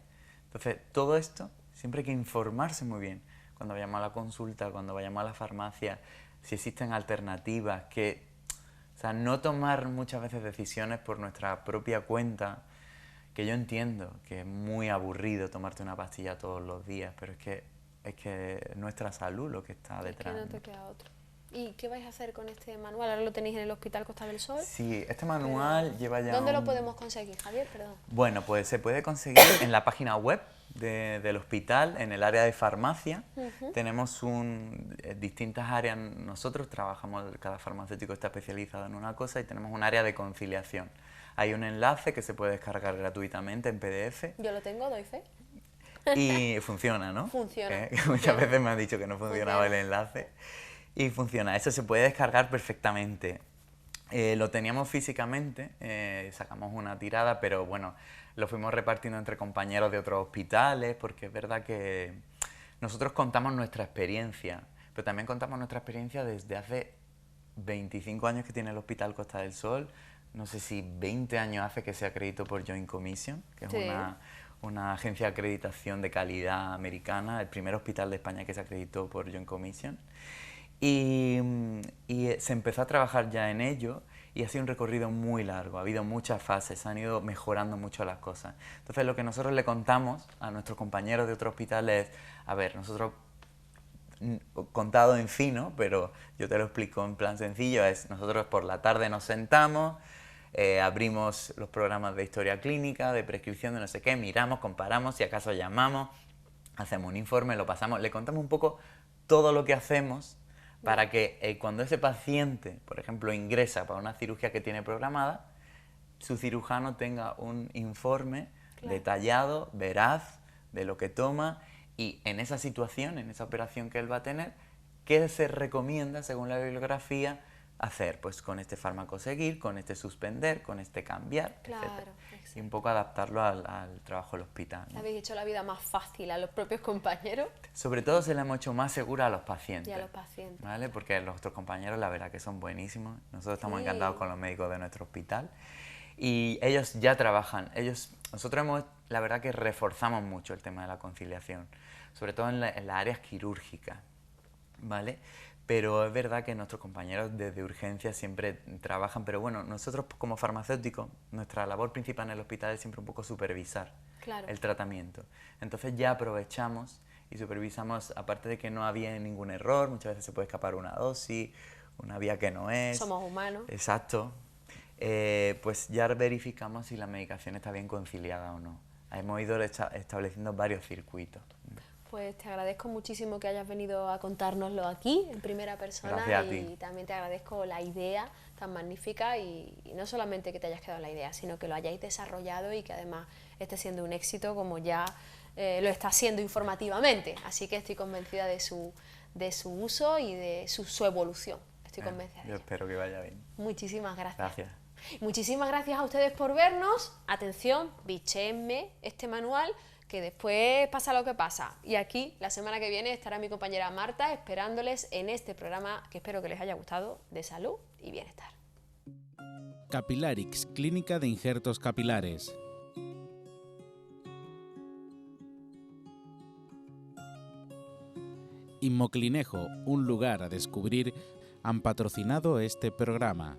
Entonces, todo esto siempre hay que informarse muy bien. Cuando vayamos a la consulta, cuando vayamos a la farmacia, si existen alternativas, o sea, no tomar muchas veces decisiones por nuestra propia cuenta, que yo entiendo que es muy aburrido tomarte una pastilla todos los días, pero es que es nuestra salud lo que está detrás. es que no te ¿no? queda otro. ¿Y qué vais a hacer con este manual? ¿Ahora lo tenéis en el Hospital Costa del Sol? Sí, este manual lleva ya ¿Dónde lo podemos conseguir, Javier? Perdón. Bueno, pues se puede conseguir en la página web del hospital, en el área de farmacia. Tenemos distintas áreas. Nosotros trabajamos, cada farmacéutico está especializado en una cosa y tenemos un área de conciliación. Hay un enlace que se puede descargar gratuitamente en PDF Yo lo tengo, doy fe. y funciona, ¿no? Funciona. Que muchas veces me han dicho que no funcionaba el enlace y funciona. Eso se puede descargar perfectamente. Lo teníamos físicamente, sacamos una tirada, pero bueno, lo fuimos repartiendo entre compañeros de otros hospitales, porque es verdad que nosotros contamos nuestra experiencia, pero también contamos nuestra experiencia desde hace 25 años que tiene el Hospital Costa del Sol, no sé si 20 años hace que se acreditó por Joint Commission, que es una agencia de acreditación de calidad americana, el primer hospital de España que se acreditó por Joint Commission. Y se empezó a trabajar ya en ello y ha sido un recorrido muy largo, ha habido muchas fases, han ido mejorando mucho las cosas. Entonces lo que nosotros le contamos a nuestros compañeros de otro hospital es, a ver, nosotros, contado en fino, pero yo te lo explico en plan sencillo, es nosotros por la tarde nos sentamos, abrimos los programas de historia clínica, de prescripción, de no sé qué, miramos, comparamos, si acaso llamamos, hacemos un informe, lo pasamos, le contamos un poco todo lo que hacemos para que cuando ese paciente, por ejemplo, ingresa para una cirugía que tiene programada, su cirujano tenga un informe detallado, veraz, de lo que toma y en esa situación, en esa operación que él va a tener, qué se recomienda según la bibliografía hacer, pues con este fármaco seguir, con este suspender, con este cambiar, etc. Y un poco adaptarlo al trabajo del hospital, ¿no? ¿Habéis hecho la vida más fácil a los propios compañeros? Sobre todo se la hemos hecho más segura a los pacientes. Y a los pacientes. ¿Vale? Porque nuestros compañeros la verdad que son buenísimos. Nosotros estamos encantados con los médicos de nuestro hospital. Y ellos ya trabajan. Nosotros la verdad que reforzamos mucho el tema de la conciliación. Sobre todo en las áreas quirúrgicas. ¿Vale? Pero es verdad que nuestros compañeros desde urgencia siempre trabajan, pero bueno, nosotros como farmacéuticos, nuestra labor principal en el hospital es siempre un poco supervisar el tratamiento. Entonces ya aprovechamos y supervisamos, aparte de que no había ningún error, muchas veces se puede escapar una dosis, una vía que no es. Somos humanos. Exacto. Pues ya verificamos si la medicación está bien conciliada o no. Hemos ido estableciendo varios circuitos. Pues te agradezco muchísimo que hayas venido a contárnoslo aquí en primera persona. Gracias a ti. Y también te agradezco la idea tan magnífica y no solamente que te hayas quedado en la idea, sino que lo hayáis desarrollado y que además esté siendo un éxito como ya lo está siendo informativamente. Así que estoy convencida de su uso y de su evolución. Estoy convencida de yo ello. espero que vaya bien. Muchísimas gracias. Gracias. Muchísimas gracias a ustedes por vernos. Atención, bichéenme este manual, que después pasa lo que pasa. Y aquí, la semana que viene, estará mi compañera Marta esperándoles en este programa que espero que les haya gustado, de salud y bienestar. Capilarix, clínica de injertos capilares. Inmoclinejo, un lugar a descubrir, han patrocinado este programa.